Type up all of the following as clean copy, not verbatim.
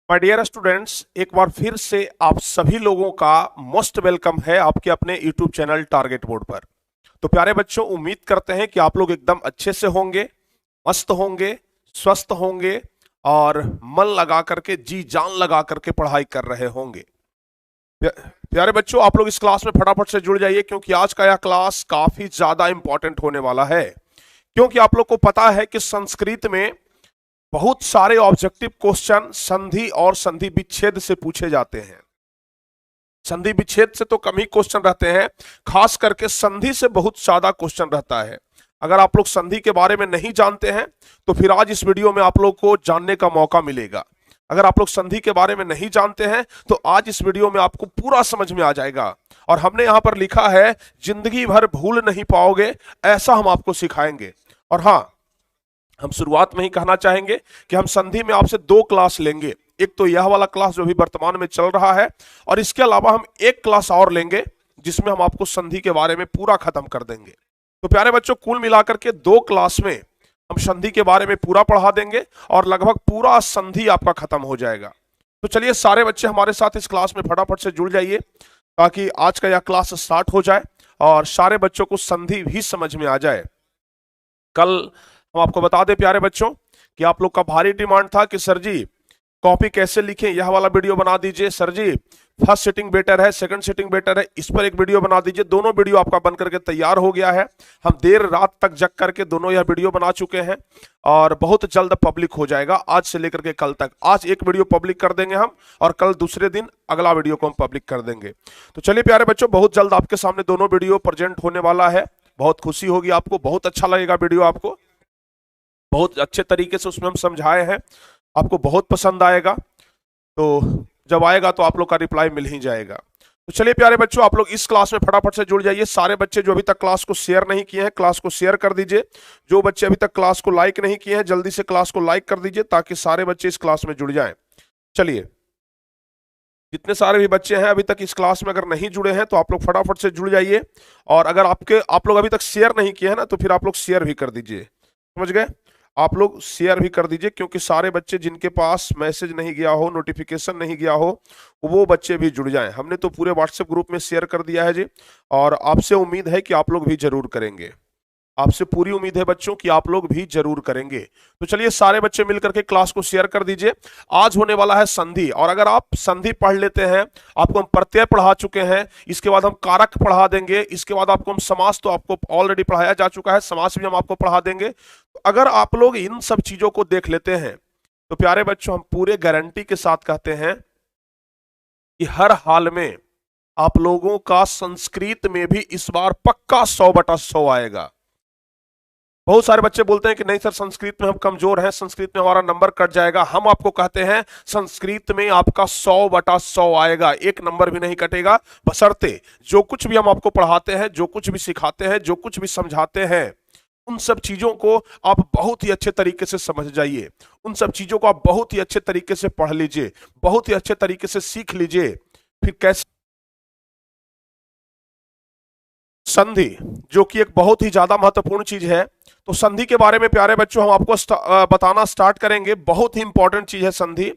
My dear students, एक बार फिर से आप सभी लोगों का मोस्ट वेलकम है आपके अपने यूट्यूब चैनल टारगेट बोर्ड पर। तो प्यारे बच्चों, उम्मीद करते हैं कि आप लोग एकदम अच्छे से होंगे, मस्त होंगे, स्वस्थ होंगे और मन लगा करके, जी जान लगा करके पढ़ाई कर रहे होंगे। प्यारे बच्चों, आप लोग इस क्लास में फटाफट से जुड़ जाइए क्योंकि आज का यह क्लास काफी ज्यादा इंपॉर्टेंट होने वाला है। क्योंकि आप लोग को पता है कि संस्कृत में बहुत सारे ऑब्जेक्टिव क्वेश्चन संधि और संधि विच्छेद से पूछे जाते हैं। संधि विच्छेद से तो कम ही क्वेश्चन रहते हैं, खास करके संधि से बहुत ज्यादा क्वेश्चन रहता है। अगर आप लोग संधि के बारे में नहीं जानते हैं तो फिर आज इस वीडियो में आप लोग को जानने का मौका मिलेगा। अगर आप लोग संधि के बारे में नहीं जानते हैं तो आज इस वीडियो में आपको पूरा समझ में आ जाएगा। और हमने यहां पर लिखा है, जिंदगी भर भूल नहीं पाओगे, ऐसा हम आपको सिखाएंगे। और हाँ, हम शुरुआत में ही कहना चाहेंगे कि हम संधि में आपसे 2 क्लास लेंगे। एक तो यह वाला क्लास जो अभी वर्तमान में चल रहा है, और इसके अलावा हम एक क्लास और लेंगे जिसमें हम आपको संधि के बारे में पूरा खत्म कर देंगे। तो प्यारे बच्चों, कुल मिलाकर के 2 क्लास में हम संधि के बारे में पूरा पढ़ा देंगे और लगभग पूरा संधि आपका खत्म हो जाएगा। तो चलिए सारे बच्चे हमारे साथ इस क्लास में फटाफट से जुड़ जाइए ताकि आज का यह क्लास स्टार्ट हो जाए और सारे बच्चों को संधि भी समझ में आ जाए। कल हम आपको बता दें प्यारे बच्चों कि आप लोग का भारी डिमांड था कि सर जी कॉपी कैसे लिखें, यह वाला वीडियो बना दीजिए। सर जी फर्स्ट सिटिंग बेटर है, सेकंड सिटिंग बेटर है, इस पर एक वीडियो बना दीजिए। दोनों वीडियो आपका बन करके तैयार हो गया है। हम देर रात तक जग करके दोनों यह वीडियो बना चुके हैं और बहुत जल्द पब्लिक हो जाएगा। आज से लेकर के कल तक, आज एक वीडियो पब्लिक कर देंगे हम और कल दूसरे दिन अगला वीडियो को हम पब्लिक कर देंगे। तो चलिए प्यारे बच्चों, बहुत जल्द आपके सामने दोनों वीडियो प्रेजेंट होने वाला है। बहुत खुशी होगी आपको, बहुत अच्छा लगेगा वीडियो, आपको बहुत अच्छे तरीके से उसमें हम समझाए हैं, आपको बहुत पसंद आएगा। तो जब आएगा तो आप लोग का रिप्लाई मिल ही जाएगा। तो चलिए प्यारे बच्चों, आप लोग इस क्लास में फटाफट से जुड़ जाइए। सारे बच्चे जो अभी तक क्लास को शेयर नहीं किए हैं, क्लास को शेयर कर दीजिए। जो बच्चे अभी तक क्लास को लाइक नहीं किए हैं, जल्दी से क्लास को लाइक कर दीजिए ताकि सारे बच्चे इस क्लास में जुड़ जाएं। चलिए, जितने सारे भी बच्चे हैं अभी तक इस क्लास में अगर नहीं जुड़े हैं तो आप लोग फटाफट से जुड़ जाइए। और अगर आप लोग अभी तक शेयर नहीं किए हैं ना, तो फिर आप लोग शेयर भी कर दीजिए। समझ गए? आप लोग शेयर भी कर दीजिए क्योंकि सारे बच्चे जिनके पास मैसेज नहीं गया हो, नोटिफिकेशन नहीं गया हो, वो बच्चे भी जुड़ जाएं। हमने तो पूरे व्हाट्सएप ग्रुप में शेयर कर दिया है जी, और आपसे उम्मीद है कि आप लोग भी जरूर करेंगे। आपसे पूरी उम्मीद है बच्चों कि आप लोग भी जरूर करेंगे। तो चलिए सारे बच्चे मिलकर के क्लास को शेयर कर दीजिए। आज होने वाला है संधि, और अगर आप संधि पढ़ लेते हैं, आपको हम प्रत्यय पढ़ा चुके हैं, इसके बाद हम कारक पढ़ा देंगे, इसके बाद आपको हम समास तो आपको ऑलरेडी पढ़ाया जा चुका है, समास भी हम आपको पढ़ा देंगे। तो अगर आप लोग इन सब चीजों को देख लेते हैं तो प्यारे बच्चों, हम पूरे गारंटी के साथ कहते हैं कि हर हाल में आप लोगों का संस्कृत में भी इस बार पक्का 100/100 आएगा। बहुत सारे बच्चे बोलते हैं कि नहीं सर, संस्कृत में हम कमजोर हैं, संस्कृत में हमारा नंबर कट जाएगा। हम आपको कहते हैं संस्कृत में आपका 100/100 आएगा, एक नंबर भी नहीं कटेगा। बशर्ते जो कुछ भी हम आपको पढ़ाते हैं, जो कुछ भी सिखाते हैं, जो कुछ भी समझाते हैं, उन सब चीजों को आप बहुत ही अच्छे तरीके से समझ जाइए। उन सब चीजों को आप बहुत ही अच्छे तरीके से पढ़ लीजिए, बहुत ही अच्छे तरीके से सीख लीजिए। फिर कैसे संधि, जो कि एक बहुत ही ज्यादा महत्वपूर्ण चीज है, तो संधि के बारे में प्यारे बच्चों हम आपको बताना स्टार्ट करेंगे। बहुत ही इंपॉर्टेंट चीज है संधि।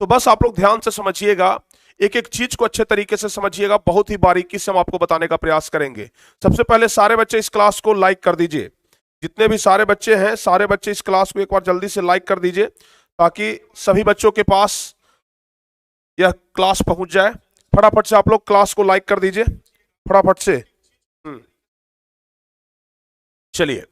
तो बस आप लोग ध्यान से समझिएगा, एक एक चीज को अच्छे तरीके से समझिएगा, बहुत ही बारीकी से हम आपको बताने का प्रयास करेंगे। सबसे पहले सारे बच्चे इस क्लास को लाइक कर दीजिए। जितने भी सारे बच्चे हैं, सारे बच्चे इस क्लास को एक बार जल्दी से लाइक कर दीजिए ताकि सभी बच्चों के पास यह क्लास पहुंच जाए। फटाफट से आप लोग क्लास को लाइक कर दीजिए, फटाफट से। चलिए,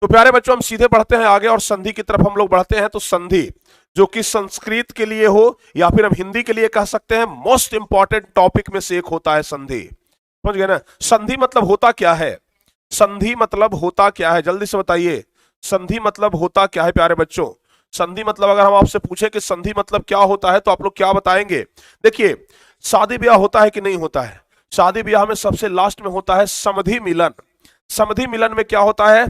तो प्यारे बच्चों, हम सीधे बढ़ते हैं आगे और संधि की तरफ हम लोग बढ़ते हैं। तो संधि, जो कि संस्कृत के लिए हो या फिर हम हिंदी के लिए कह सकते हैं, मोस्ट इंपॉर्टेंट टॉपिक में से एक होता है संधि। समझ गए ना? संधि मतलब होता क्या है? संधि मतलब होता क्या है, जल्दी से बताइए। संधि मतलब होता क्या है प्यारे बच्चों? संधि मतलब अगर हम आपसे पूछे कि संधि मतलब क्या होता है तो आप लोग क्या बताएंगे? देखिए, शादी ब्याह होता है कि नहीं होता है? शादी ब्याह में सबसे लास्ट में होता है समधि मिलन। समधि मिलन में क्या होता है?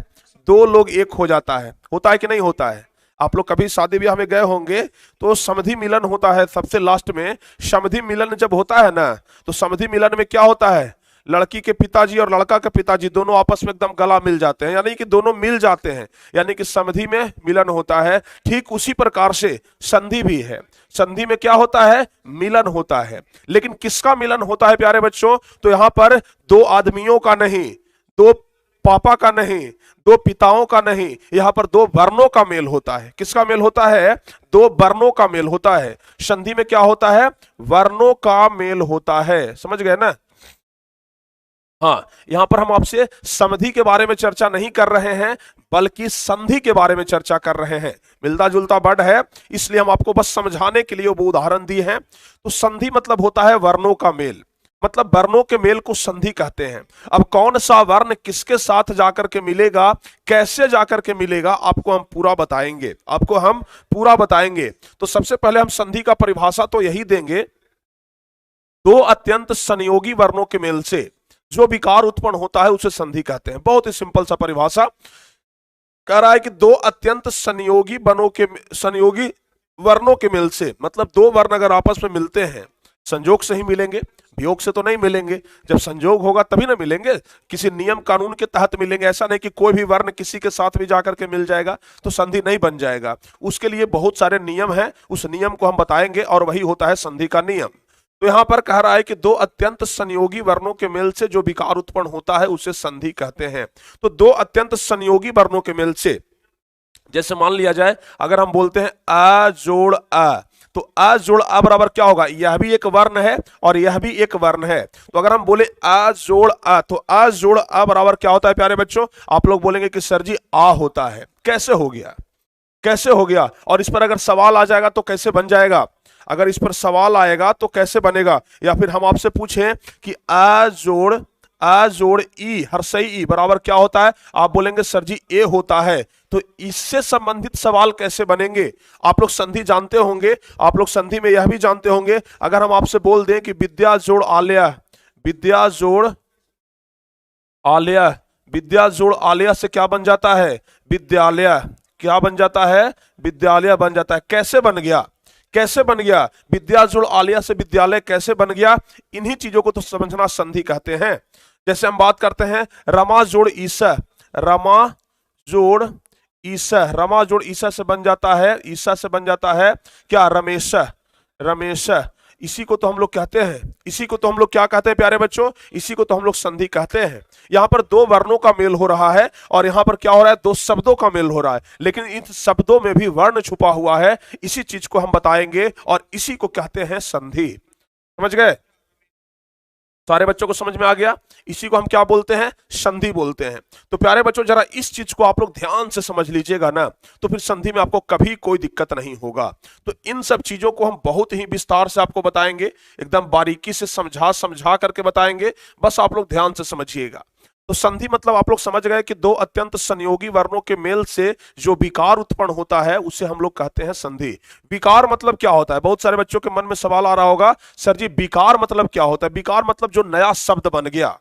2 लोग एक हो जाता है। होता है कि नहीं होता है? आप लोग कभी शादी ब्याह में गए होंगे तो समधि मिलन होता है सबसे लास्ट में। समधि मिलन जब होता है ना, तो समधि मिलन में क्या होता है? लड़की के पिताजी और लड़का के पिताजी दोनों आपस में एकदम गला मिल जाते हैं, यानी कि दोनों मिल जाते हैं, यानी कि समधि में मिलन होता है। ठीक उसी प्रकार से संधि भी है। संधि में क्या होता है? मिलन होता है। लेकिन किसका मिलन होता है प्यारे बच्चों? तो यहां पर दो आदमियों का नहीं, दो पापा का नहीं, दो पिताओं का नहीं, यहां पर दो वर्णों का मेल होता है। किसका मेल होता है? दो वर्णों का मेल होता है। संधि में क्या होता है? वर्णों का मेल होता है। समझ गए ना? हाँ, यहां पर हम आपसे समधि के बारे में चर्चा नहीं कर रहे हैं, बल्कि संधि के बारे में चर्चा कर रहे हैं। मिलता जुलता वर्ड है, इसलिए हम आपको बस समझाने के लिए वो उदाहरण दिए हैं। तो संधि मतलब होता है वर्णों का मेल, मतलब वर्णों के मेल को संधि कहते हैं। अब कौन सा वर्ण किसके साथ जाकर के मिलेगा, कैसे जाकर के मिलेगा, आपको हम पूरा बताएंगे, आपको हम पूरा बताएंगे। तो सबसे पहले हम संधि का परिभाषा तो यही देंगे, दो अत्यंत संयोगी वर्णों के मेल से जो विकार उत्पन्न होता है उसे संधि कहते हैं। बहुत ही सिंपल सा परिभाषा कह रहा है कि दो अत्यंत संयोगी वर्णों के मेल से, मतलब दो वर्ण अगर आपस में मिलते हैं, संयोग से ही मिलेंगे, वियोग से तो नहीं मिलेंगे। जब संयोग होगा तभी ना मिलेंगे, किसी नियम कानून के तहत मिलेंगे। ऐसा नहीं कि कोई भी वर्ण किसी के साथ भी जाकर के मिल जाएगा तो संधि नहीं बन जाएगा। उसके लिए बहुत सारे नियम हैं, उस नियम को हम बताएंगे और वही होता है संधि का नियम। तो यहां पर कह रहा है कि दो अत्यंत संयोगी वर्णों के मेल से जो विकार उत्पन्न होता है उसे संधि कहते हैं। तो दो अत्यंत संयोगी वर्णों के मेल से, जैसे मान लिया जाए अगर हम बोलते हैं अ जोड़ अ, तो अ जोड़ अ बराबर क्या होगा? यह भी एक वर्ण है और यह भी एक वर्ण है। तो अगर हम बोले अ जोड़ अ, तो अ जोड़ अ बराबर क्या होता है प्यारे बच्चों? आप लोग बोलेंगे कि सर जी आ होता है। कैसे हो गया? कैसे हो गया? और इस पर अगर सवाल आ जाएगा तो कैसे बन जाएगा? अगर इस पर सवाल आएगा तो कैसे बनेगा? या फिर हम आपसे पूछें कि अ जोड़ ई हर्षई ई बराबर क्या होता है? आप बोलेंगे सर जी ए होता है। तो इससे संबंधित सवाल कैसे बनेंगे? आप लोग संधि जानते होंगे, आप लोग संधि में यह भी जानते होंगे, अगर हम आपसे बोल दें कि विद्या जोड़ आलय, विद्या जोड़ आलय, विद्या जोड़ आलय से क्या बन जाता है? विद्यालय। क्या बन जाता है? विद्यालय बन जाता है। कैसे बन गया? कैसे बन गया? विद्या जोड़ आलय से विद्यालय कैसे बन गया? इन्हीं चीजों को तो समझना संधि कहते हैं। जैसे हम बात करते हैं रमा जोड़ ईसा, रमा जोड़ ईसा, रमा जोड़ ईसा से बन जाता है, ईसा से बन जाता है क्या? रमेश, रमेश। इसी को तो हम लोग कहते हैं, इसी को तो हम लोग क्या कहते हैं प्यारे बच्चों? इसी को तो हम लोग संधि कहते हैं। यहां पर दो वर्णों का मेल हो रहा है और यहां पर क्या हो रहा है? दो शब्दों का मेल हो रहा है, लेकिन इन शब्दों में भी वर्ण छुपा हुआ है। इसी चीज को हम बताएंगे और इसी को कहते हैं संधि। समझ गए? सारे बच्चों को समझ में आ गया? इसी को हम क्या बोलते हैं? संधि बोलते हैं। तो प्यारे बच्चों जरा इस चीज को आप लोग ध्यान से समझ लीजिएगा ना, तो फिर संधि में आपको कभी कोई दिक्कत नहीं होगा। तो इन सब चीजों को हम बहुत ही विस्तार से आपको बताएंगे, एकदम बारीकी से समझा समझा करके बताएंगे, बस आप लोग ध्यान से समझिएगा। तो संधि मतलब आप लोग समझ गए कि दो अत्यंत संयोगी वर्णों के मेल से जो विकार उत्पन्न होता है उसे हम लोग कहते हैं संधि। विकार मतलब क्या होता है? बहुत सारे बच्चों के मन में सवाल आ रहा होगा, सर जी विकार मतलब क्या होता है? विकार मतलब जो नया शब्द बन गया,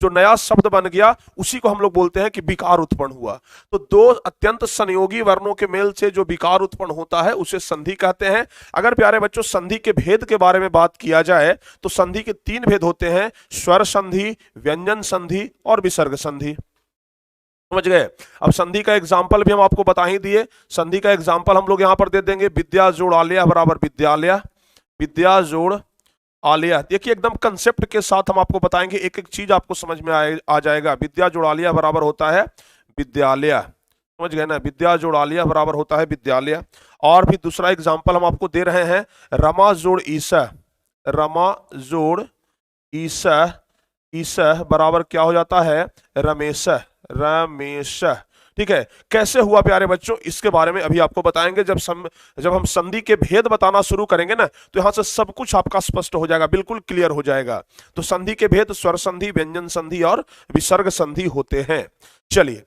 जो नया शब्द बन गया उसी को हम लोग बोलते हैं कि विकार उत्पन्न हुआ। तो दो अत्यंत संयोगी वर्णों के मेल से जो विकार उत्पन्न होता है उसे संधि कहते हैं। अगर प्यारे बच्चों संधि के भेद के बारे में बात किया जाए तो संधि के तीन भेद होते हैं, स्वर संधि, व्यंजन संधि और विसर्ग संधि। समझ गए? अब संधि का एग्जाम्पल भी हम आपको बता ही दिए। संधि का एग्जाम्पल हम लोग यहां पर दे देंगे, विद्या जोड़ आलय बराबर विद्यालय, विद्या जोड़ आलिया। देखिए एकदम कंसेप्ट के साथ हम आपको बताएंगे, एक एक चीज आपको समझ में आ जाएगा। विद्या जोड़ आलिया बराबर होता है विद्यालय। समझ गए ना? विद्या जोड़ आलिया बराबर होता है विद्यालय। और भी दूसरा एग्जांपल हम आपको दे रहे हैं, रमा जोड़ ईसा, रमा जोड़ ईसा, ईसा बराबर क्या हो जाता है? रमेश, रमेश। ठीक है? कैसे हुआ प्यारे बच्चों, इसके बारे में अभी आपको बताएंगे। जब हम संधि के भेद बताना शुरू करेंगे ना, तो यहां से सब कुछ आपका स्पष्ट हो जाएगा, बिल्कुल क्लियर हो जाएगा। तो संधि के भेद स्वर संधि, व्यंजन संधि और विसर्ग संधि होते हैं। चलिए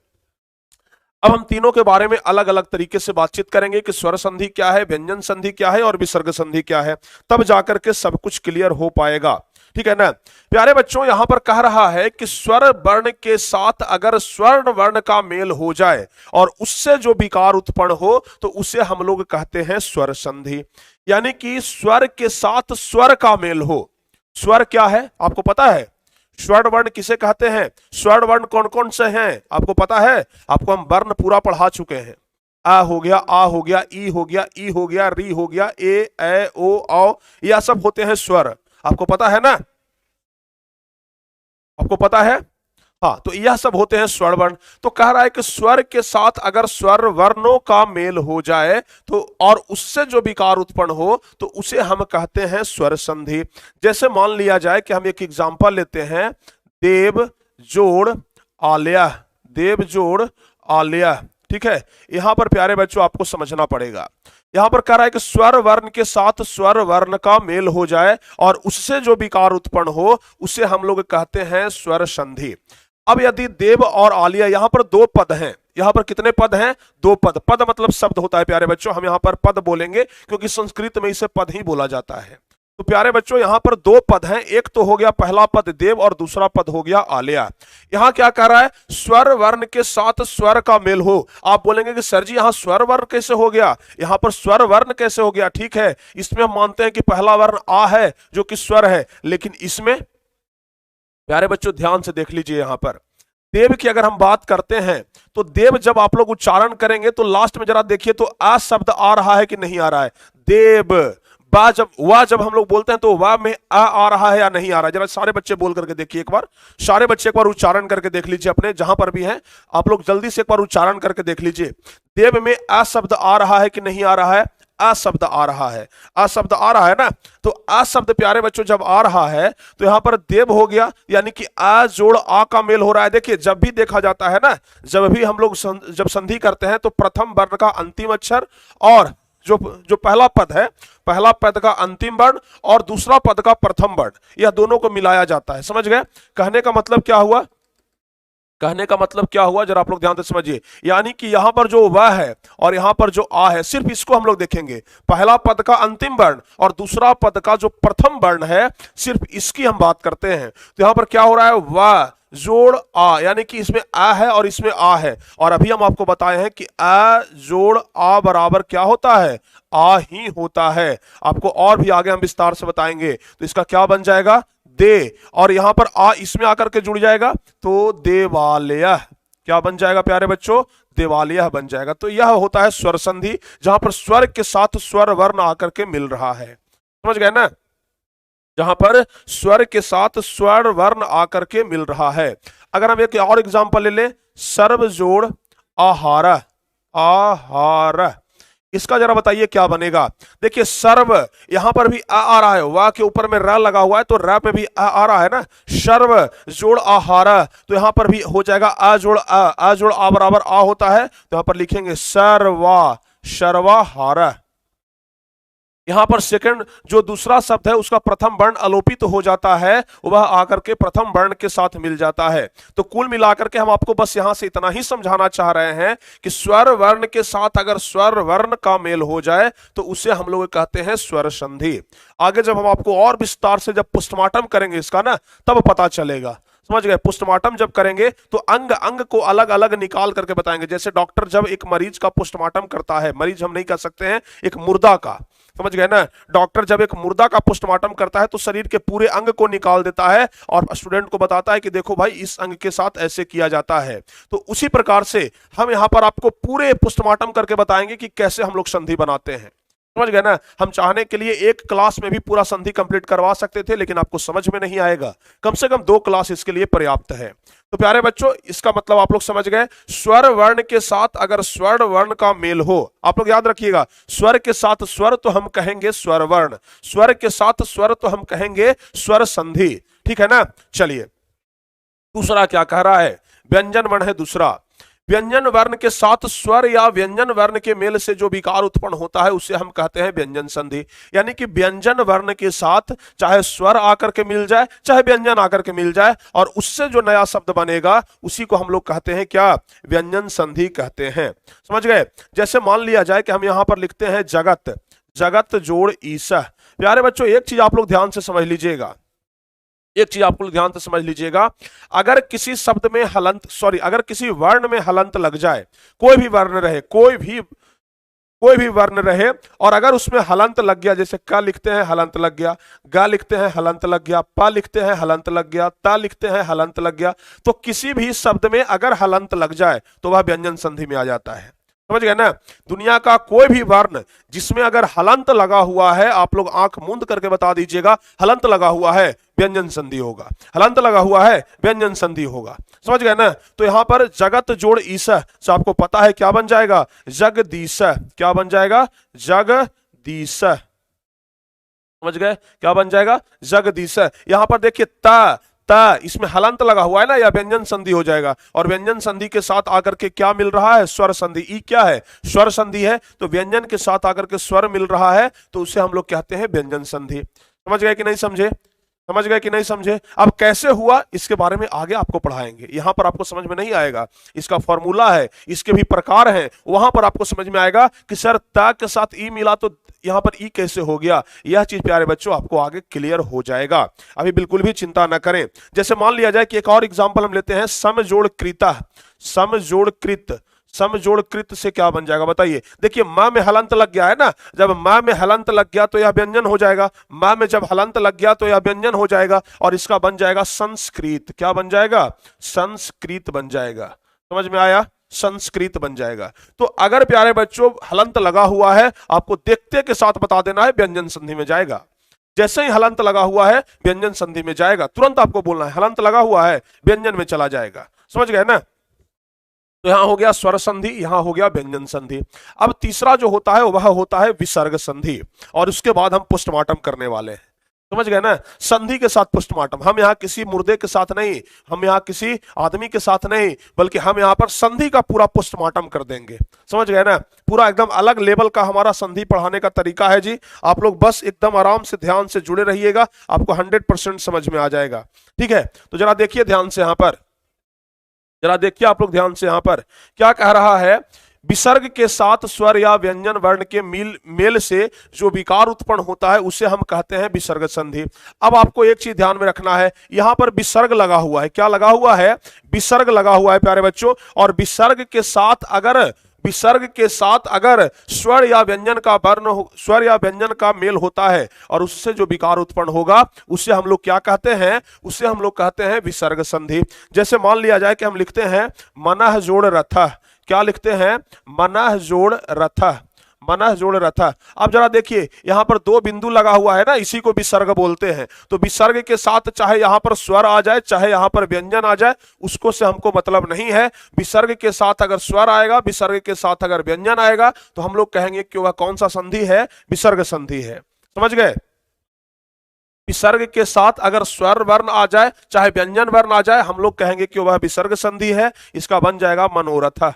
अब हम तीनों के बारे में अलग अलग तरीके से बातचीत करेंगे कि स्वर संधि क्या है, व्यंजन संधि क्या है और विसर्ग संधि क्या है, तब जाकर के सब कुछ क्लियर हो पाएगा। ठीक है ना? प्यारे बच्चों यहां पर कह रहा है कि स्वर वर्ण के साथ अगर स्वर्ण वर्ण का मेल हो जाए और उससे जो विकार उत्पन्न हो तो उसे हम लोग कहते हैं स्वर संधि। यानी कि स्वर के साथ स्वर का मेल हो। स्वर क्या है आपको पता है? स्वर्ण वर्ण किसे कहते हैं? स्वर्ण वर्ण कौन कौन से हैं आपको पता है? आपको हम वर्ण पूरा पढ़ा चुके हैं। आ हो गया, आ हो गया, ई हो गया, ई हो गया, री हो गया, ए ओ औ, यह सब होते हैं स्वर। आपको पता है ना? आपको पता है? हाँ, तो यह सब होते हैं स्वर वर्ण। तो कह रहा है कि स्वर के साथ अगर स्वर वर्णों का मेल हो जाए तो और उससे जो विकार उत्पन्न हो तो उसे हम कहते हैं स्वर संधि। जैसे मान लिया जाए कि हम एक एग्जांपल लेते हैं, देव जोड़ आलया, देव जोड़ आलया। ठीक है, यहां पर प्यारे बच्चों आपको समझना पड़ेगा। यहां पर कह रहा है कि स्वर वर्ण के साथ स्वर वर्ण का मेल हो जाए और उससे जो विकार उत्पन्न हो उसे हम लोग कहते हैं स्वर संधि। अब यदि देव और आलिया, यहां पर दो पद हैं। यहां पर कितने पद हैं? दो पद। पद मतलब शब्द होता है प्यारे बच्चों, हम यहां पर पद बोलेंगे क्योंकि संस्कृत में इसे पद ही बोला जाता है। तो प्यारे बच्चों यहां पर दो पद हैं, एक तो हो गया पहला पद देव और दूसरा पद हो गया आलिया। यहां क्या कह रहा है? स्वर वर्ण के साथ स्वर का मेल हो। आप बोलेंगे कि सर जी यहां स्वर वर्ण कैसे हो गया, यहां पर स्वर वर्ण कैसे हो गया? ठीक है, इसमें हम मानते हैं कि पहला वर्ण आ है जो कि स्वर है, लेकिन इसमें प्यारे बच्चों ध्यान से देख लीजिए, यहां पर देव की अगर हम बात करते हैं तो देव जब आप लोग उच्चारण करेंगे तो लास्ट में जरा देखिए तो आ शब्द आ रहा है कि नहीं आ रहा है? देव। बा जब वाह जब हम लोग बोलते हैं तो वाह में आ रहा है या नहीं आ रहा है? जरा सारे बच्चे बोल करके देखिए एक बार, सारे बच्चे एक बार उच्चारण करके देख लीजिए, अपने जहां पर भी हैं आप लोग जल्दी से एक बार उच्चारण करके देख लीजिए। देव में आ शब्द आ रहा है कि नहीं आ रहा है? आ शब्द आ रहा है, आ शब्द आ रहा है ना। तो आ शब्द प्यारे बच्चों जब आ रहा है तो यहां पर देव हो गया, यानी कि आ जोड़ आ का मेल हो रहा है। देखिए जब भी देखा जाता है ना, जब भी हम लोग जब संधि करते हैं तो प्रथम वर्ण का अंतिम अक्षर और जो जो पहला पद है, पहला पद का अंतिम वर्ण और दूसरा पद का प्रथम वर्ण, यह दोनों को मिलाया जाता है। समझ गए? कहने का मतलब क्या हुआ? कहने का मतलब क्या हुआ जरा आप लोग ध्यान से समझिए। यानी कि यहां पर जो वह है और यहां पर जो आ है, सिर्फ इसको हम लोग देखेंगे, पहला पद का अंतिम वर्ण और दूसरा पद का जो प्रथम वर्ण है, सिर्फ इसकी हम बात करते हैं। तो यहां पर क्या हो रहा है? वह जोड़ आ, यानी कि इसमें आ है और इसमें आ है। और अभी हम आपको बताए हैं कि आ जोड़ आ बराबर क्या होता है? आ ही होता है। आपको और भी आगे हम विस्तार से बताएंगे। तो इसका क्या बन जाएगा? दे, और यहां पर आ इसमें आकर के जुड़ जाएगा तो देवालय। क्या बन जाएगा प्यारे बच्चों? देवालय बन जाएगा। तो यह होता है स्वर संधि, जहां पर स्वर के साथ स्वर वर्ण आकर के मिल रहा है। समझ गए ना? जहां पर स्वर के साथ स्वर वर्ण आकर के मिल रहा है। अगर हम एक और एग्जांपल ले लें, सर्व जोड़ आहार, आहार, इसका जरा बताइए क्या बनेगा? देखिए सर्व, यहां पर भी आ रहा है, वाह के ऊपर में र लगा हुआ है तो र पे भी आ रहा है ना। सर्व जोड़ आहार, तो यहां पर भी हो जाएगा आ जोड़ आ जोड़ आ बराबर आ होता है, तो यहां पर लिखेंगे सर्वा, सर्वाहार। यहां पर सेकंड जो दूसरा शब्द है उसका प्रथम वर्ण अलोपित हो जाता है, वह आकर के प्रथम वर्ण के साथ मिल जाता है। तो कुल मिलाकर के हम आपको बस यहां से इतना ही समझाना चाह रहे हैं कि स्वर वर्ण के साथ अगर स्वर वर्ण का मेल हो जाए तो उसे हम लोग कहते हैं स्वर संधि। आगे जब हम आपको और विस्तार से जब पोस्टमार्टम करेंगे इसका ना, तब पता चलेगा। समझ गए? पोस्टमार्टम जब करेंगे तो अंग अंग को अलग अलग निकाल करके बताएंगे। जैसे डॉक्टर जब एक मरीज का पोस्टमार्टम करता है, मरीज हम नहीं कह सकते हैं, एक मुर्दा का, समझ गए ना? डॉक्टर जब एक मुर्दा का पोस्टमार्टम करता है तो शरीर के पूरे अंग को निकाल देता है और स्टूडेंट को बताता है कि देखो भाई इस अंग के साथ ऐसे किया जाता है। तो उसी प्रकार से हम यहां पर आपको पूरे पोस्टमार्टम करके बताएंगे कि कैसे हम लोग संधि बनाते हैं। समझ गए ना? हम चाहने के लिए एक क्लास में भी पूरा संधि कंप्लीट करवा सकते थे, लेकिन आपको समझ में नहीं आएगा। कम से कम 2 क्लास इसके लिए पर्याप्त है। तो प्यारे बच्चों इसका मतलब आप लोग समझ गए। स्वर वर्ण के साथ अगर स्वर वर्ण का मेल हो, आप लोग याद रखिएगा, स्वर के साथ स्वर तो हम कहेंगे स्वर वर्ण, स्वर के साथ स्वर तो हम कहेंगे स्वर संधि। ठीक है ना? चलिए दूसरा क्या कह रहा है? व्यंजन वर्ण है दूसरा। व्यंजन वर्ण के साथ स्वर या व्यंजन वर्ण के मेल से जो विकार उत्पन्न होता है उसे हम कहते हैं व्यंजन संधि। यानी कि व्यंजन वर्ण के साथ चाहे स्वर आकर के मिल जाए चाहे व्यंजन आकर के मिल जाए और उससे जो नया शब्द बनेगा उसी को हम लोग कहते हैं क्या? व्यंजन संधि कहते हैं। समझ गए? जैसे मान लिया जाए कि हम यहां पर लिखते हैं जगत, जगत जोड़ ईसा। प्यारे बच्चों एक चीज आप लोग ध्यान से समझ लीजिएगा, एक चीज आपको ध्यान से समझ लीजिएगा, अगर किसी शब्द में हलंत, अगर किसी वर्ण में हलंत लग जाए, कोई भी वर्ण रहे, कोई भी कोई भी वर्ण रहे और अगर उसमें हलंत लग गया, जैसे क लिखते हैं हलंत लग गया, ग लिखते हैं हलंत लग गया, प लिखते हैं हलंत लग गया, त लिखते हैं हलंत लग गया, तो किसी भी शब्द में अगर हलंत लग जाए तो वह व्यंजन संधि में आ जाता है। समझ गए ना? दुनिया का कोई भी वर्ण जिसमें अगर हलंत लगा हुआ है, आप लोग आंख मूंद करके बता दीजिएगा, हलंत लगा हुआ है व्यंजन संधि होगा, हलंत लगा हुआ है व्यंजन संधि होगा। समझ गए ना? तो यहां पर जगत जोड़ ईस से आपको पता है क्या बन जाएगा, जगदीश। क्या बन जाएगा, जगदीश। समझ गए? क्या बन जाएगा, जगदीश। यहां पर देखिए त इसमें हलंत लगा हुआ है ना, या व्यंजन संधि हो जाएगा, और व्यंजन संधि के साथ आकर के क्या मिल रहा है, स्वर संधि। ई क्या है, स्वर संधि है, तो व्यंजन के साथ आकर के स्वर मिल रहा है तो उसे हम लोग कहते हैं व्यंजन संधि। समझ गए कि नहीं समझे? समझ गए कि नहीं समझे? अब कैसे हुआ इसके बारे में आगे आपको पढ़ाएंगे, यहां पर आपको समझ में नहीं आएगा, इसका फॉर्मूला है, इसके भी प्रकार हैं, वहां पर आपको समझ में आएगा कि सर ता के साथ ई मिला तो यहां पर ई कैसे हो गया। यह चीज प्यारे बच्चों आपको आगे क्लियर हो जाएगा, अभी बिल्कुल भी चिंता ना करें। जैसे मान लिया जाए कि एक और एग्जांपल हम लेते हैं, समजोड़ कृता। समजोड़ कृत, समजोड़ कृत से क्या बन जाएगा बताइए। देखिए मां में हलंत लग गया है ना, जब मां में हलंत लग गया तो यह व्यंजन हो जाएगा, मां में जब हलंत लग गया तो यह व्यंजन हो जाएगा, और इसका बन जाएगा संस्कृत। क्या बन जाएगा, संस्कृत बन जाएगा। समझ में आया, संस्कृत बन जाएगा। तो अगर प्यारे बच्चों हलंत लगा हुआ है, आपको देखते के साथ बता देना है व्यंजन संधि में जाएगा। जैसे ही हलंत लगा हुआ है व्यंजन संधि में जाएगा, तुरंत आपको बोलना है हलंत लगा हुआ है व्यंजन में चला जाएगा। समझ गए ना? तो यहां हो गया स्वर संधि, यहां हो गया व्यंजन संधि। अब तीसरा जो होता है वह होता है विसर्ग संधि, और उसके बाद हम पोस्टमार्टम करने वाले हैं। समझ गए ना? संधि के साथ पोस्टमार्टम। हम यहाँ किसी मुर्दे के साथ नहीं, हम यहाँ किसी आदमी के साथ नहीं, बल्कि हम यहाँ पर संधि का पूरा पोस्टमार्टम कर देंगे। समझ गए ना? पूरा एकदम अलग लेवल का हमारा संधि पढ़ाने का तरीका है जी। आप लोग बस एकदम आराम से ध्यान से जुड़े रहिएगा, आपको 100% समझ में आ जाएगा। ठीक है, तो जरा देखिए ध्यान से, यहां पर जरा देखिए आप लोग ध्यान से, यहां पर क्या कह रहा है, विसर्ग के साथ स्वर या व्यंजन वर्ण के मेल से जो विकार उत्पन्न होता है उसे हम कहते हैं विसर्ग संधि। अब आपको एक चीज ध्यान में रखना है, यहां पर विसर्ग लगा हुआ है। क्या लगा हुआ है, विसर्ग लगा हुआ है प्यारे बच्चों, और विसर्ग के साथ अगर स्वर या व्यंजन का वर्ण, स्वर या व्यंजन का मेल होता है और उससे जो विकार उत्पन्न होगा उसे हम लोग क्या कहते हैं, उसे हम लोग कहते हैं विसर्ग संधि। जैसे मान लिया जाए कि हम लिखते हैं मनः जोड़ रथ। क्या लिखते हैं, मनः जोड़ रथ, मनः जोड़ रथ। अब जरा देखिए यहां पर दो बिंदु लगा हुआ है ना, इसी को विसर्ग बोलते हैं। तो विसर्ग के साथ चाहे यहां पर स्वर आ जाए चाहे यहां पर व्यंजन आ जाए, उसको से हमको मतलब नहीं है। विसर्ग के साथ अगर स्वर आएगा, विसर्ग के साथ अगर व्यंजन आएगा, तो हम लोग कहेंगे कि वह कौन सा संधि है, विसर्ग संधि है। समझ गए? विसर्ग के साथ अगर स्वर वर्ण आ जाए चाहे व्यंजन वर्ण आ जाए, हम लोग कहेंगे कि वह विसर्ग संधि है। इसका बन जाएगा मनोरथ।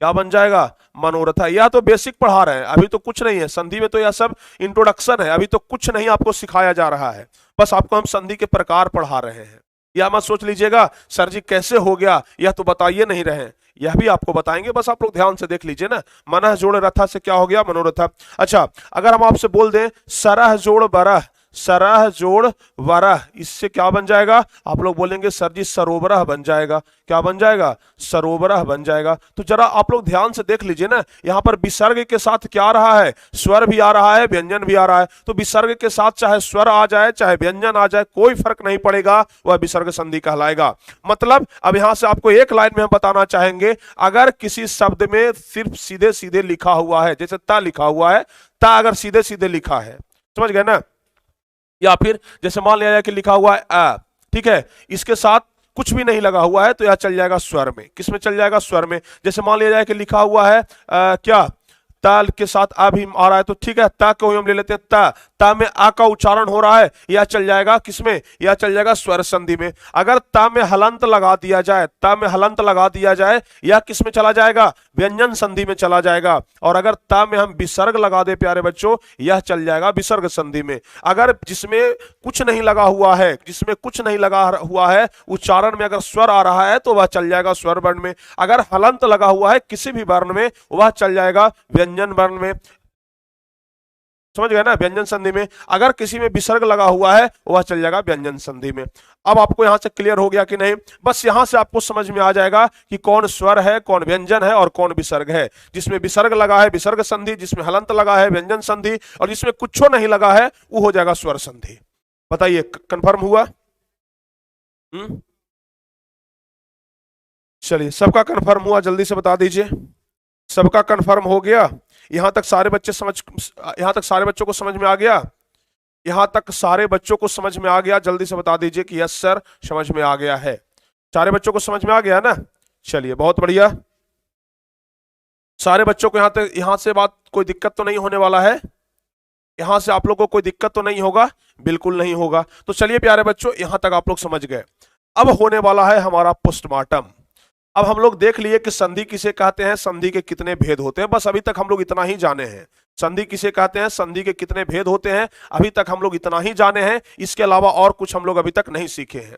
क्या बन जाएगा, मनोरथ। यह तो बेसिक पढ़ा रहे हैं, अभी तो कुछ नहीं है संधि में, तो यह सब इंट्रोडक्शन है, अभी तो कुछ नहीं आपको सिखाया जा रहा है, बस आपको हम संधि के प्रकार पढ़ा रहे हैं। या मत सोच लीजिएगा सर जी कैसे हो गया, यह तो बताइए नहीं रहे, यह भी आपको बताएंगे, बस आप लोग ध्यान से देख लीजिए ना। मनः जोड़ रथा से क्या हो गया, मनोरथ। अच्छा, अगर हम आपसे बोल दें सरह जोड़ बरह, सरह जोड़ वरह, इससे क्या बन जाएगा, आप लोग बोलेंगे सर जी सरोवरह बन जाएगा। क्या बन जाएगा, सरोवरह बन जाएगा। तो जरा आप लोग ध्यान से देख लीजिए ना, यहां पर विसर्ग के साथ क्या आ रहा है, स्वर भी आ रहा है, व्यंजन भी आ रहा है। तो विसर्ग के साथ चाहे स्वर आ जाए चाहे व्यंजन आ जाए, कोई फर्क नहीं पड़ेगा, वह विसर्ग संधि कहलाएगा। मतलब अब यहां से आपको एक लाइन में हम बताना चाहेंगे, अगर किसी शब्द में सिर्फ सीधे सीधे लिखा हुआ है, जैसे ता लिखा हुआ है, ता अगर सीधे सीधे लिखा है, समझ गए ना, या फिर जैसे मान लिया जाए कि लिखा हुआ है अ, ठीक है, इसके साथ कुछ भी नहीं लगा हुआ है तो यह चल जाएगा स्वर में। किस में चल जाएगा, स्वर में। जैसे मान लिया जाए कि लिखा हुआ है क्या, ताल के साथ आ भी आ रहा है, तो ठीक है, ता को हम ले लेते हैं, ता में आ का उच्चारण हो रहा है, यह चल जाएगा किसमें, यह चल जाएगा स्वर संधि में। अगर ता में हलंत लगा दिया जाए, ता में हलंत लगा दिया जाए, यह किस में चला जाएगा, व्यंजन संधि में चला जाएगा। और अगर ता में हम विसर्ग लगा दे प्यारे बच्चों, यह चल जाएगा विसर्ग संधि में। अगर जिसमें कुछ नहीं लगा हुआ है, जिसमें कुछ नहीं लगा हुआ है, उच्चारण में अगर स्वर आ रहा है तो वह चल जाएगा स्वर वर्ण में। अगर हलंत लगा हुआ है किसी भी वर्ण में, वह चल जाएगा व्यंजन वर्ण में। समझ गए ना, व्यंजन संधि में। अगर किसी में विसर्ग लगा हुआ है वह चल जाएगा व्यंजन संधि में। अब आपको यहां से क्लियर हो गया कि नहीं? बस यहां से आपको समझ में आ जाएगा कि कौन स्वर है, कौन व्यंजन है और कौन विसर्ग है। जिसमें विसर्ग लगा है विसर्ग संधि, जिसमें हलंत लगा है व्यंजन संधि, और जिसमें कुछ नहीं लगा है वो हो जाएगा स्वर संधि। बताइए, कंफर्म हुआ? चलिए, सबका कंफर्म हुआ? जल्दी से बता दीजिए, सबका कंफर्म हो गया? यहां तक सारे बच्चे यहां तक सारे बच्चों को समझ में आ गया? यहां तक सारे बच्चों को समझ में आ गया? जल्दी से बता दीजिए कि यस सर, समझ में आ गया है। सारे बच्चों को समझ में आ गया ना? चलिए, बहुत बढ़िया। सारे बच्चों को यहां से बात कोई दिक्कत तो नहीं होने वाला है? यहां से आप लोग को कोई दिक्कत तो नहीं होगा? बिल्कुल नहीं होगा। तो चलिए प्यारे बच्चों, यहां तक आप लोग समझ गए। अब होने वाला है हमारा पोस्टमार्टम। अब हम लोग देख लिए कि संधि किसे कहते हैं, संधि के कितने भेद होते हैं। बस अभी तक हम लोग इतना ही जाने हैं। संधि किसे कहते हैं, संधि के कितने भेद होते हैं, अभी तक हम लोग इतना ही जाने हैं। इसके अलावा और कुछ हम लोग अभी तक नहीं सीखे हैं।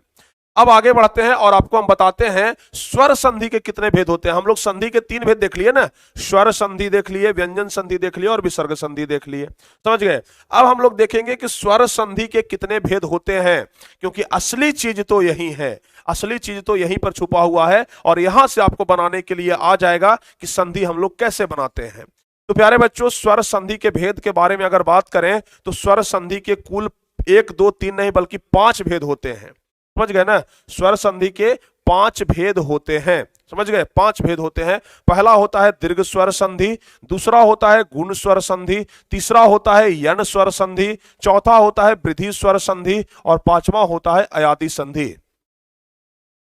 अब आगे बढ़ते हैं और आपको हम बताते हैं स्वर संधि के कितने भेद होते हैं। हम लोग संधि के 3 भेद देख लिए ना, स्वर संधि देख लिए, व्यंजन संधि देख लिए और विसर्ग संधि देख लिए। समझ गए? अब हम लोग देखेंगे कि स्वर संधि के कितने भेद होते हैं, क्योंकि असली चीज तो यही है, असली चीज तो यहीं पर छुपा हुआ है। और यहां से आपको बनाने के लिए आ जाएगा कि संधि हम लोग कैसे बनाते हैं। तो प्यारे बच्चों, स्वर संधि के भेद के बारे में अगर बात करें तो स्वर संधि के कुल 1 2 3 नहीं बल्कि 5 भेद होते हैं। समझ गए ना? स्वर संधि के 5 भेद होते हैं। समझ गए? 5 भेद होते हैं। पहला होता है दीर्घ स्वर संधि, दूसरा होता है गुण स्वर संधि, तीसरा होता है यण स्वर संधि, चौथा होता है वृद्धि स्वर संधि और पांचवा होता है अयादि संधि।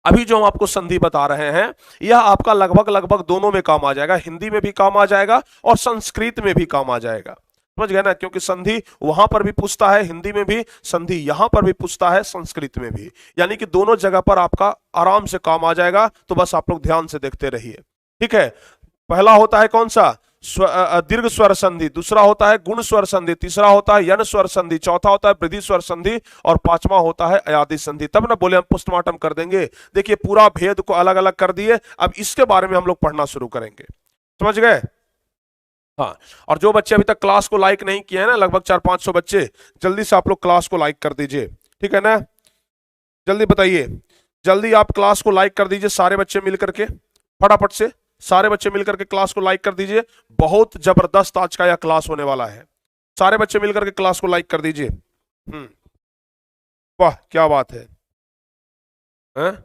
अभी जो हम आपको संधि बता रहे हैं यह आपका लगभग लगभग दोनों में काम आ जाएगा, हिंदी में भी काम आ जाएगा और संस्कृत में भी काम आ जाएगा। समझ गए ना? क्योंकि संधि वहां पर भी पूछता है, हिंदी में भी, संधि यहां पर भी पूछता है, संस्कृत में भी। यानी कि दोनों जगह पर आपका आराम से काम आ जाएगा। तो बस आप लोग ध्यान से देखते रहिए। ठीक है? पहला होता है कौन सा? दीर्घ स्वर संधि, दूसरा होता है गुण स्वर संधि, तीसरा होता है यण स्वर संधि, चौथा होता है वृद्धि स्वर संधि और पांचवा होता है अयादि संधि। तब ना बोले हम पोस्टमार्टम कर देंगे। देखिए, पूरा भेद को अलग अलग कर दिए। अब इसके बारे में हम लोग पढ़ना शुरू करेंगे। समझ गए? हाँ, और जो बच्चे अभी तक क्लास को लाइक नहीं किए हैं ना, लगभग 400-500 बच्चे, जल्दी से आप लोग क्लास को लाइक कर दीजिए। ठीक है ना? जल्दी बताइए, जल्दी आप क्लास को लाइक कर दीजिए, सारे बच्चे मिल करके, फटाफट से सारे बच्चे मिलकर के क्लास को लाइक कर दीजिए। बहुत जबरदस्त आज का यह क्लास होने वाला है। सारे बच्चे मिलकर के क्लास को लाइक कर दीजिए। वाह, क्या बात है, हैं?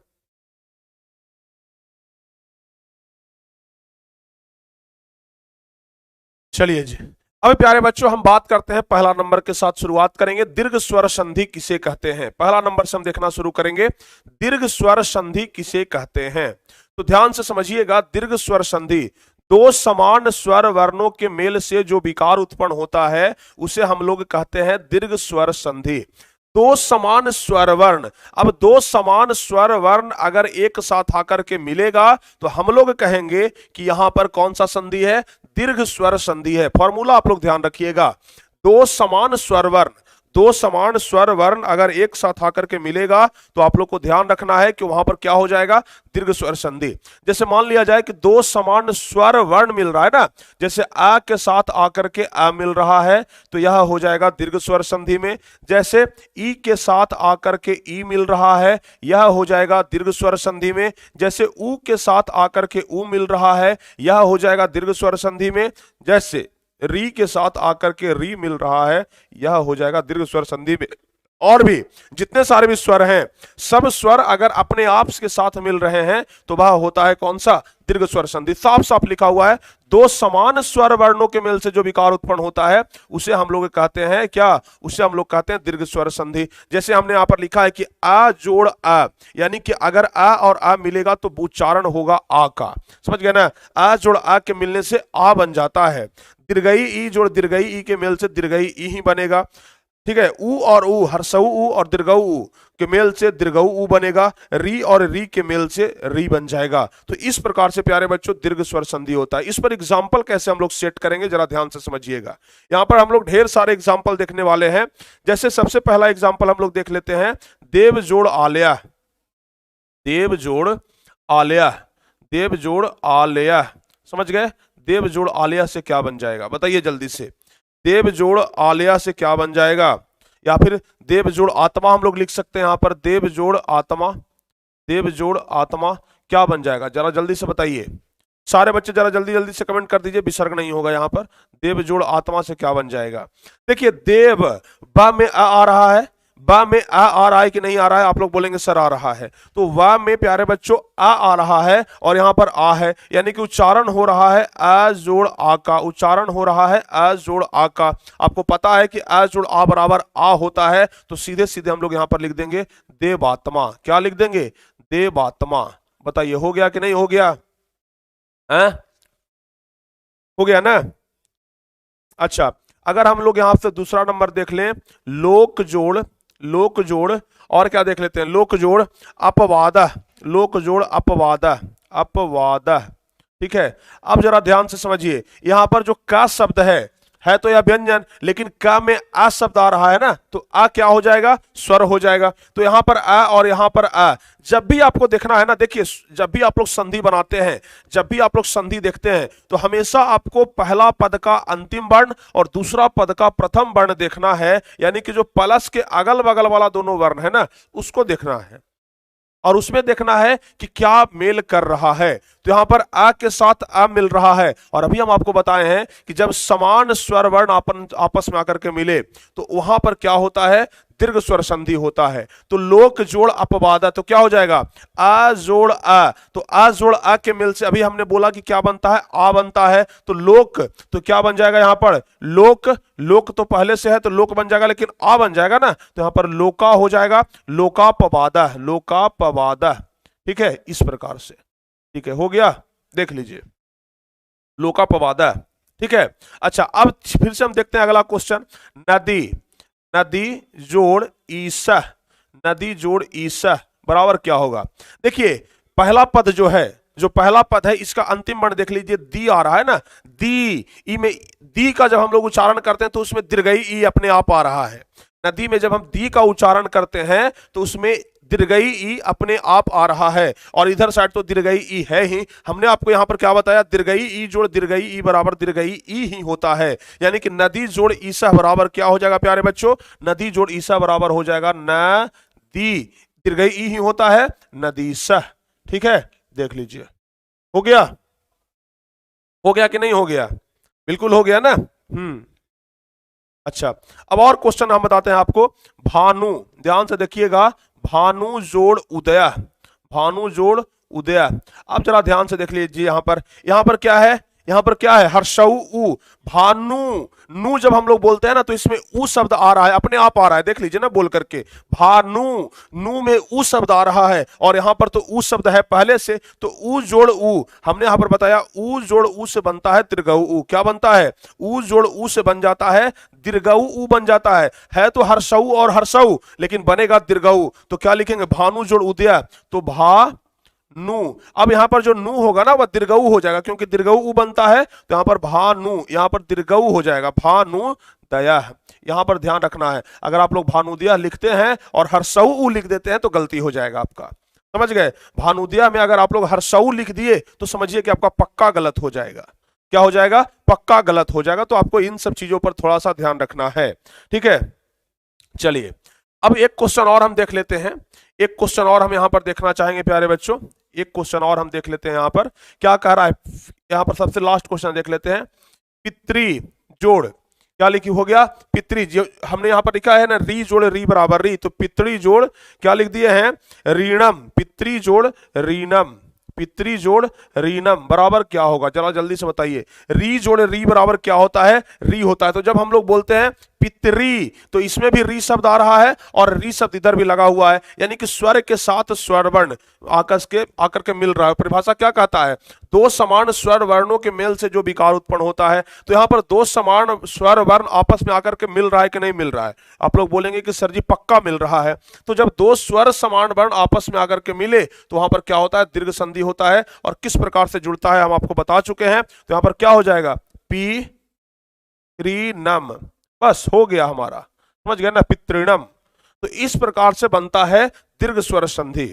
चलिए जी, अब प्यारे बच्चों हम बात करते हैं, पहला नंबर के साथ शुरुआत करेंगे। दीर्घ स्वर संधि किसे कहते हैं? पहला नंबर से हम देखना शुरू करेंगे, दीर्घ स्वर संधि किसे कहते हैं। तो ध्यान से समझिएगा, दीर्घ स्वर संधि, दो समान स्वर वर्णों के मेल से जो विकार उत्पन्न होता है उसे हम लोग कहते हैं दीर्घ स्वर संधि। दो समान स्वर वर्ण, अब दो समान स्वर वर्ण अगर एक साथ आकर के मिलेगा तो हम लोग कहेंगे कि यहां पर कौन सा संधि है? दीर्घ स्वर संधि है। फॉर्मूला आप लोग ध्यान रखिएगा, दो समान स्वर वर्ण, दो समान स्वर वर्ण अगर एक साथ आकर के मिलेगा तो आप लोग को ध्यान रखना है कि वहां पर क्या हो जाएगा? दीर्घ स्वर संधि। जैसे मान लिया जाए कि दो समान स्वर वर्ण मिल रहा है ना, जैसे आ के साथ आकर के आ मिल रहा है तो यह हो जाएगा दीर्घ स्वर संधि में। जैसे ई के साथ आकर के ई मिल रहा है, यह हो जाएगा दीर्घ स्वर संधि में। जैसे ऊ के साथ आकर के ऊ मिल रहा है, यह हो जाएगा दीर्घ स्वर संधि में। जैसे री के साथ आकर के री मिल रहा है, यह हो जाएगा दीर्घ स्वर संधि में। और भी जितने सारे भी स्वर हैं, सब स्वर अगर अपने आप के साथ मिल रहे हैं तो वह होता है कौन सा? दीर्घ स्वर संधि। साफ साफ लिखा हुआ है, दो समान स्वर वर्णों के मेल से जो विकार उत्पन्न होता है उसे हम लोग कहते हैं क्या? उसे हम लोग कहते हैं दीर्घ स्वर संधि। जैसे हमने यहां पर लिखा है कि आ जोड़ आ, यानी कि अगर आ और आ मिलेगा तो उच्चारण होगा आ का। समझ गए ना? आ जोड़ आ के मिलने से आ बन जाता है। दीर्घई ई जोड़ दीर्घई ई के मेल से दीर्घई ई ही बनेगा। ठीक है? ऊ और ऊ, हर्षऊ ऊ और दीर्घऊ ऊ के मेल से दीर्घऊ ऊ बनेगा। री और री के मेल से री बन जाएगा। तो इस प्रकार से प्यारे बच्चों दीर्घ स्वर संधि होता है। इस पर एग्जाम्पल कैसे हम लोग सेट करेंगे जरा ध्यान से समझिएगा। यहां पर हम लोग ढेर सारे एग्जाम्पल देखने वाले हैं। जैसे सबसे पहला एग्जाम्पल हम लोग देख लेते हैं, देव जोड़ आलया, देव जोड़ आलया, देव जोड़ आलया। समझ गए? देव जोड़ आलया से क्या बन जाएगा? बताइए जल्दी से। देव जोड़ आलिया से क्या बन जाएगा, या फिर देव जोड़ आत्मा हम लोग लिख सकते हैं यहां पर, देव जोड़ आत्मा, देव जोड़ आत्मा क्या बन जाएगा, जरा जल्दी से बताइए सारे बच्चे, जरा जल्दी जल्दी से कमेंट कर दीजिए, विसर्ग नहीं होगा यहां पर। देव जोड़ आत्मा से क्या बन जाएगा, देखिए देव ब में आ रहा है, ब में आ रहा है कि नहीं आ रहा है, आप लोग बोलेंगे सर आ रहा है, तो व में प्यारे बच्चों आ रहा है और यहां पर आ है, यानी कि उच्चारण हो रहा है आ जोड़ आ का, उच्चारण हो रहा है आ जोड़ आ का। आपको पता है कि आ जोड़ आ बराबर आ होता है, तो सीधे सीधे हम लोग यहां पर लिख देंगे देवात्मा। क्या लिख देंगे, देवात्मा। बताइए हो गया कि नहीं हो गया, है? हो गया ना। अच्छा, अगर हम लोग यहां से दूसरा नंबर देख लें, लोक जोड़, लोक जोड़ और क्या देख लेते हैं, लोक जोड़ अपवाद, लोक जोड़ अपवाद, अपवाद। ठीक है, अब जरा ध्यान से समझिए, यहां पर जो का शब्द है तो यह व्यंजन, लेकिन का में आ शब्द आ रहा है ना, तो आ क्या हो जाएगा, स्वर हो जाएगा। तो यहां पर आ और यहां पर आ, जब भी आपको देखना है ना, देखिए जब भी आप लोग संधि बनाते हैं, जब भी आप लोग संधि देखते हैं, तो हमेशा आपको पहला पद का अंतिम वर्ण और दूसरा पद का प्रथम वर्ण देखना है, यानी कि जो प्लस के अगल बगल वाला दोनों वर्ण है ना, उसको देखना है और उसमें देखना है कि क्या मेल कर रहा है। तो यहां पर आ के साथ आ मिल रहा है, और अभी हम आपको बताए हैं कि जब समान स्वर वर्ण आपस में आकर के मिले तो वहां पर क्या होता है, दीर्घ स्वर संधि होता है। तो लोक जोड़ अपवाद, तो क्या हो जाएगा, आ जोड़ आ, तो आ जोड़ आ के मेल से अभी हमने बोला कि क्या बनता है, आ बनता है, तो लोक, तो क्या बन जाएगा यहां पर, लोक, लोक तो पहले से है तो लोक बन जाएगा, लेकिन आ बन जाएगा ना, तो यहां पर लोका हो जाएगा, लोकापवादा, लोकापवादा। ठीक है, इस प्रकार से। ठीक है, हो गया, देख लीजिए लोकापवादा। ठीक है, अच्छा अब फिर से हम देखते हैं अगला क्वेश्चन, नदी, नदी जोड़ ईसा, नदी जोड़ ईसा बराबर क्या होगा। देखिए पहला पद जो है, जो पहला पद है इसका अंतिम वर्ण देख लीजिए, दी आ रहा है ना, दी, ई में दी का जब हम लोग उच्चारण करते हैं तो उसमें दीर्घई ई अपने आप आ रहा है। नदी में जब हम दी का उच्चारण करते हैं तो उसमें दीर्घई ई अपने आप आ रहा है, और इधर साइड तो दीर्घई ई है ही। हमने आपको यहां पर क्या बताया, दीर्घई ई जोड़ दीर्घई ई बराबर दीर्घई ई ही होता है, यानी कि नदी जोड़ ईसा बराबर क्या हो जाएगा प्यारे बच्चों, नदी जोड़ ईसा बराबर हो जाएगा न दी, दीर्घई ई ही होता है, नदीसा। ठीक है, देख लीजिए हो गया, हो गया कि नहीं हो गया, बिल्कुल हो गया ना। अच्छा, अब और क्वेश्चन हम बताते हैं आपको, भानु, ध्यान से देखिएगा, भानु जोड़ उदया, भानु जोड़ उदया। अब जरा ध्यान से देख लीजिए, यहां पर क्या है, यहां पर क्या है, हर्षऊ उ, भानु, नु जब हम लोग बोलते हैं ना तो इसमें उ शब्द आ रहा है, अपने आप आ रहा है, देख लीजिए ना बोल करके, भानु, नु में उ शब्द आ रहा है, और यहां पर तो उ शब्द है पहले से, तो उ जोड़ उ, हमने यहां पर बताया उ जोड़ उ से बनता है दीर्घऊ उ, क्या बनता है, उ जोड़ उ से बन जाता है दीर्घऊ उ बन जाता है तो हर्षऊ और हर्षऊ, लेकिन बनेगा दीर्घऊ, तो क्या लिखेंगे, भानु जोड़ उदया, तो भा नु। अब यहां पर जो नु होगा ना वह दीर्घऊ हो जाएगा, क्योंकि दीर्घऊ उ बनता है, तो यहां पर भानु, यहां पर दीर्घऊ हो जाएगा, भानु दया। यहां पर ध्यान रखना है, अगर आप लोग भानुदिया लिखते हैं और हर्षऊ उ लिख देते हैं तो गलती हो जाएगा आपका, समझ गए। भानुदिया में अगर आप लोग हर्षऊ लिख दिए तो समझिए कि आपका पक्का गलत हो जाएगा, क्या हो जाएगा, पक्का गलत हो जाएगा। तो आपको इन सब चीजों पर थोड़ा सा ध्यान रखना है, ठीक है। चलिए अब एक क्वेश्चन और हम देख लेते हैं, एक क्वेश्चन और हम यहां पर देखना चाहेंगे प्यारे बच्चों, एक क्वेश्चन और हम देख लेते हैं यहां पर क्या कह रहा है। यहां पर सबसे लास्ट क्वेश्चन देख लेते हैं, पितृ जोड़, क्या लिखी हो गया, पितृ जो हमने यहां पर लिखा है ना, री जोड़ री बराबर री, तो पितृ जोड़ क्या लिख दिए हैं, रीणम, पितृ जोड़ रीणम, पितृ जोड़ रीनम बराबर क्या होगा, जरा जल्दी से बताइए। री जोड़ री बराबर क्या होता है, री होता है। तो जब हम लोग बोलते हैं पितरी, तो इसमें भी री शब्द आ रहा है और री शब्द इधर भी लगा हुआ है, यानी कि स्वर के साथ स्वर वर्ण आकर के मिल रहा है। परिभाषा क्या कहता है, दो समान स्वर वर्णों के मेल से जो विकार उत्पन्न होता है। तो यहां पर दो समान स्वर वर्ण आपस में आकर के मिल रहा है कि नहीं मिल रहा है, आप लोग बोलेंगे कि सर जी पक्का मिल रहा है। तो जब दो स्वर समान वर्ण आपस में आकर के मिले तो वहां पर क्या होता है, दीर्घ संधि होता है, और किस प्रकार से जुड़ता है हम आपको बता चुके हैं। तो यहां पर क्या हो जाएगा, पी री नम, बस हो गया हमारा, समझ गया ना, पितृणम। तो इस प्रकार से बनता है दीर्घ स्वर संधि।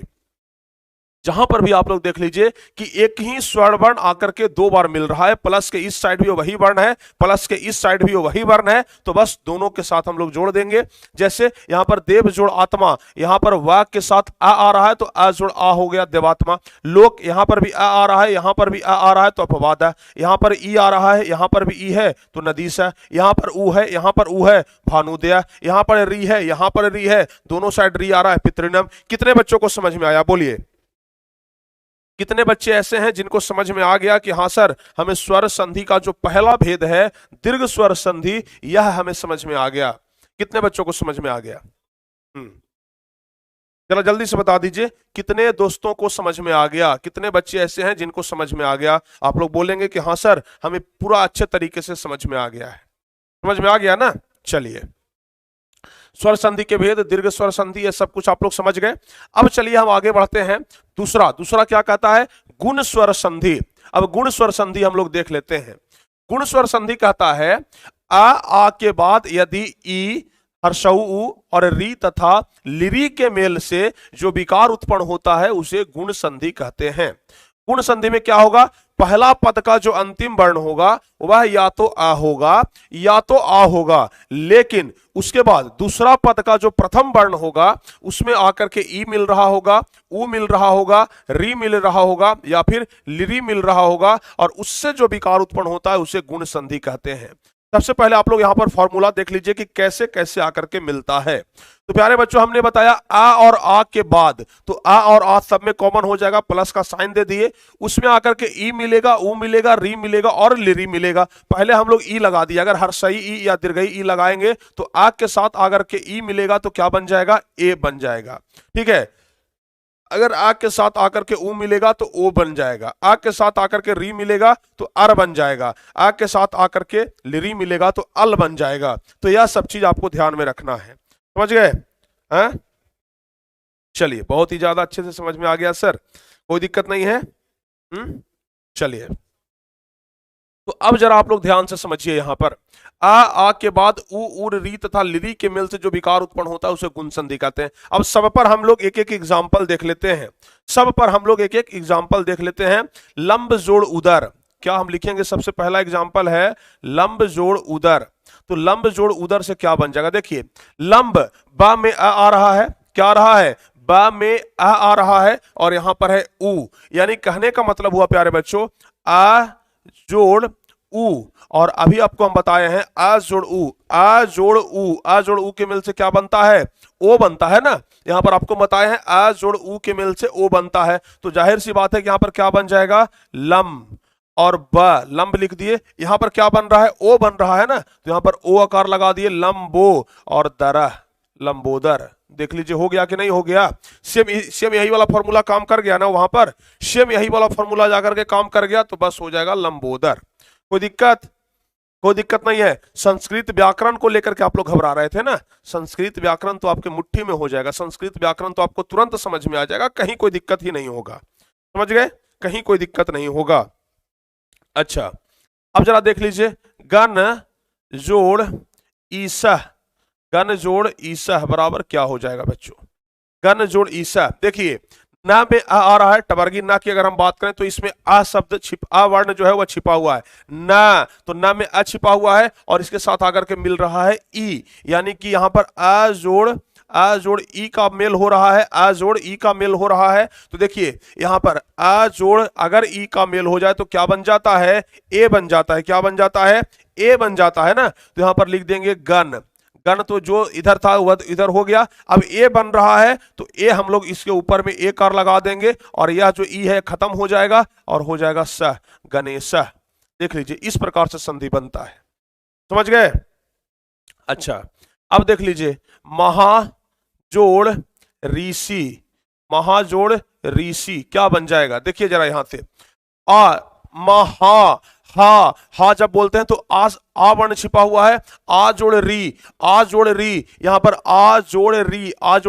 जहां पर भी आप लोग देख लीजिए कि एक ही स्वर्ण वर्ण आकर के दो बार मिल रहा है, प्लस के इस साइड भी वही वर्ण है, प्लस के इस साइड भी वही वर्ण है, तो बस दोनों के साथ हम लोग जोड़ देंगे। जैसे यहां पर देव जोड़ आत्मा, यहां पर वाक के साथ आ रहा है तो आ जोड़ आ हो गया देवात्मा। लोक, यहां पर भी आ रहा है, यहां पर भी आ रहा है तो अपवाद है। यहां पर ई आ रहा है, यहां पर भी ई है तो नदीस है। यहां पर ऊ है, यहां पर ऊ है भानुदया। यहां पर री है, यहां पर री है, दोनों साइड री आ रहा है पितृनम। कितने बच्चों को समझ में आया बोलिए? कितने बच्चे ऐसे हैं जिनको समझ में आ गया कि हाँ सर, हमें स्वर संधि का जो पहला भेद है दीर्घ स्वर संधि, यह हमें समझ में आ गया? कितने बच्चों को समझ में आ गया? जरा जल्दी से बता दीजिए, कितने दोस्तों को समझ में आ गया? कितने बच्चे ऐसे हैं जिनको समझ में आ गया? आप लोग बोलेंगे कि हाँ सर, हमें पूरा अच्छे तरीके से समझ में आ गया है। समझ में आ गया ना? चलिए, स्वर संधि के भेद, दीर्घ स्वर संधि, ये सब कुछ आप लोग समझ गए। अब चलिए हम आगे बढ़ते हैं। दूसरा क्या कहता है? गुण स्वर संधि। अब गुण स्वर संधि हम लोग देख लेते हैं। गुण स्वर संधि कहता है आ के बाद यदि ई, हर्षऊ और री तथा लिरी के मेल से जो विकार उत्पन्न होता है उसे गुण संधि कहते हैं। गुण संधि में क्या होगा? पहला पद का जो अंतिम वर्ण होगा वह या तो आ होगा या तो आ होगा, लेकिन उसके बाद दूसरा पद का जो प्रथम वर्ण होगा उसमें आकर के ई मिल रहा होगा, ऊ मिल रहा होगा, री मिल रहा होगा या फिर लिरी मिल रहा होगा, और उससे जो विकार उत्पन्न होता है उसे गुण संधि कहते हैं। सबसे पहले आप लोग यहां पर फॉर्मूला देख लीजिए कि कैसे कैसे आकर के मिलता है। तो प्यारे बच्चों, हमने बताया आ और आ के बाद, तो आ और आ सब में कॉमन हो जाएगा, प्लस का साइन दे दिए, उसमें आकर के ई मिलेगा, ऊ मिलेगा, री मिलेगा और लिरी मिलेगा। पहले हम लोग ई लगा दिया, अगर हर सही ई या दीर्घई ई लगाएंगे तो आ के साथ आकर के ई मिलेगा तो क्या बन जाएगा? ए बन जाएगा। ठीक है, अगर आ के साथ आकर के ऊ मिलेगा तो ओ बन जाएगा, आ के साथ आकर के री मिलेगा तो अर बन जाएगा, आ के साथ आकर के लिरी मिलेगा तो अल बन जाएगा। तो यह सब चीज आपको ध्यान में रखना है। समझ गए? हैं? चलिए, बहुत ही ज्यादा अच्छे से समझ में आ गया सर, कोई दिक्कत नहीं है। चलिए, तो अब जरा आप लोग ध्यान से समझिए। यहां पर आ के बाद ऊ, उर, री तथा लिरी के मेल से जो विकार उत्पन्न होता है उसे गुण संधि कहते हैं। अब सब पर हम लोग एक एक एग्जाम्पल देख लेते हैं। सब पर हम लोग एक एक एग्जाम्पल देख लेते हैं। लंब जोड़ उदर, क्या हम लिखेंगे? सबसे पहला एग्जाम्पल है लंब जोड़ उदर। तो लंब जोड़ उदर से क्या बन जाएगा? देखिए, लंब बा में आ रहा है, क्या आ रहा है? बा में आ रहा है, और यहां पर है ऊ, यानी कहने का मतलब हुआ प्यारे बच्चों, आ जोड़ ऊ, और अभी आपको हम बताए हैं आ जोड़ ऊ, आ जोड़ ऊ, आ जोड़ ऊ के मेल से क्या बनता है? ओ बनता है ना। यहां पर आपको बताए हैं आ जोड़ ऊ के मेल से ओ बनता है, तो जाहिर सी बात है कि यहां पर क्या बन जाएगा? लंब और ब, लंब लिख दिए। यहां पर क्या बन रहा है? ओ बन रहा है ना, तो यहां पर ओ आकार लगा दिए, लंबो और दरह, लंबोदर। देख लीजिए हो गया कि नहीं हो गया? सेम यही वाला फॉर्मूला काम कर गया ना वहां पर, सेम यही वाला फॉर्मूला जाकर के काम कर गया, तो बस हो जाएगा लंबोदर। कोई दिक्कत? कोई दिक्कत नहीं है। संस्कृत व्याकरण को लेकर के आप लोग घबरा रहे थे ना, संस्कृत व्याकरण तो आपके मुट्ठी में हो जाएगा, संस्कृत व्याकरण तो आपको तुरंत समझ में आ जाएगा, कहीं कोई दिक्कत ही नहीं होगा। समझ गए? कहीं कोई दिक्कत नहीं होगा। अच्छा, अब जरा देख लीजिए, गण जोड़ ईसह, गण जोड़ ईसह बराबर क्या हो जाएगा बच्चों? गण जोड़ ईसह, देखिए ना में आ रहा है, टवर्गी ना की अगर हम बात करें तो इसमें आ शब्द आ वर्ण जो है वह छिपा हुआ है ना, तो ना में आ छिपा हुआ है और इसके साथ आकर के मिल रहा है ई, यानी कि यहां पर आ जोड़ ई का मेल हो रहा है, आ जोड़ ई का मेल हो रहा है। तो देखिए यहां पर आ जोड़ अगर ई का मेल हो जाए तो क्या बन जाता है? ए बन जाता है। क्या बन जाता है? ए बन जाता है ना। तो यहां पर लिख देंगे गण, गण तो जो इधर था वह इधर हो गया, अब ए बन रहा है तो ए हम लोग इसके ऊपर में ए कार लगा देंगे और यह जो ई है खत्म हो जाएगा और हो जाएगा स, गणेश। देख लीजिए इस प्रकार से संधि बनता है। समझ गए? अच्छा, अब देख लीजिए, महाजोड़ ऋषि, महाजोड़ ऋषि क्या बन जाएगा? देखिए जरा यहां से, आ महा, हा जब बोलते हैं तो आ वर्ण छिपा हुआ है, आ जोड़ री, आ जोड़ री, यहां पर आ जोड़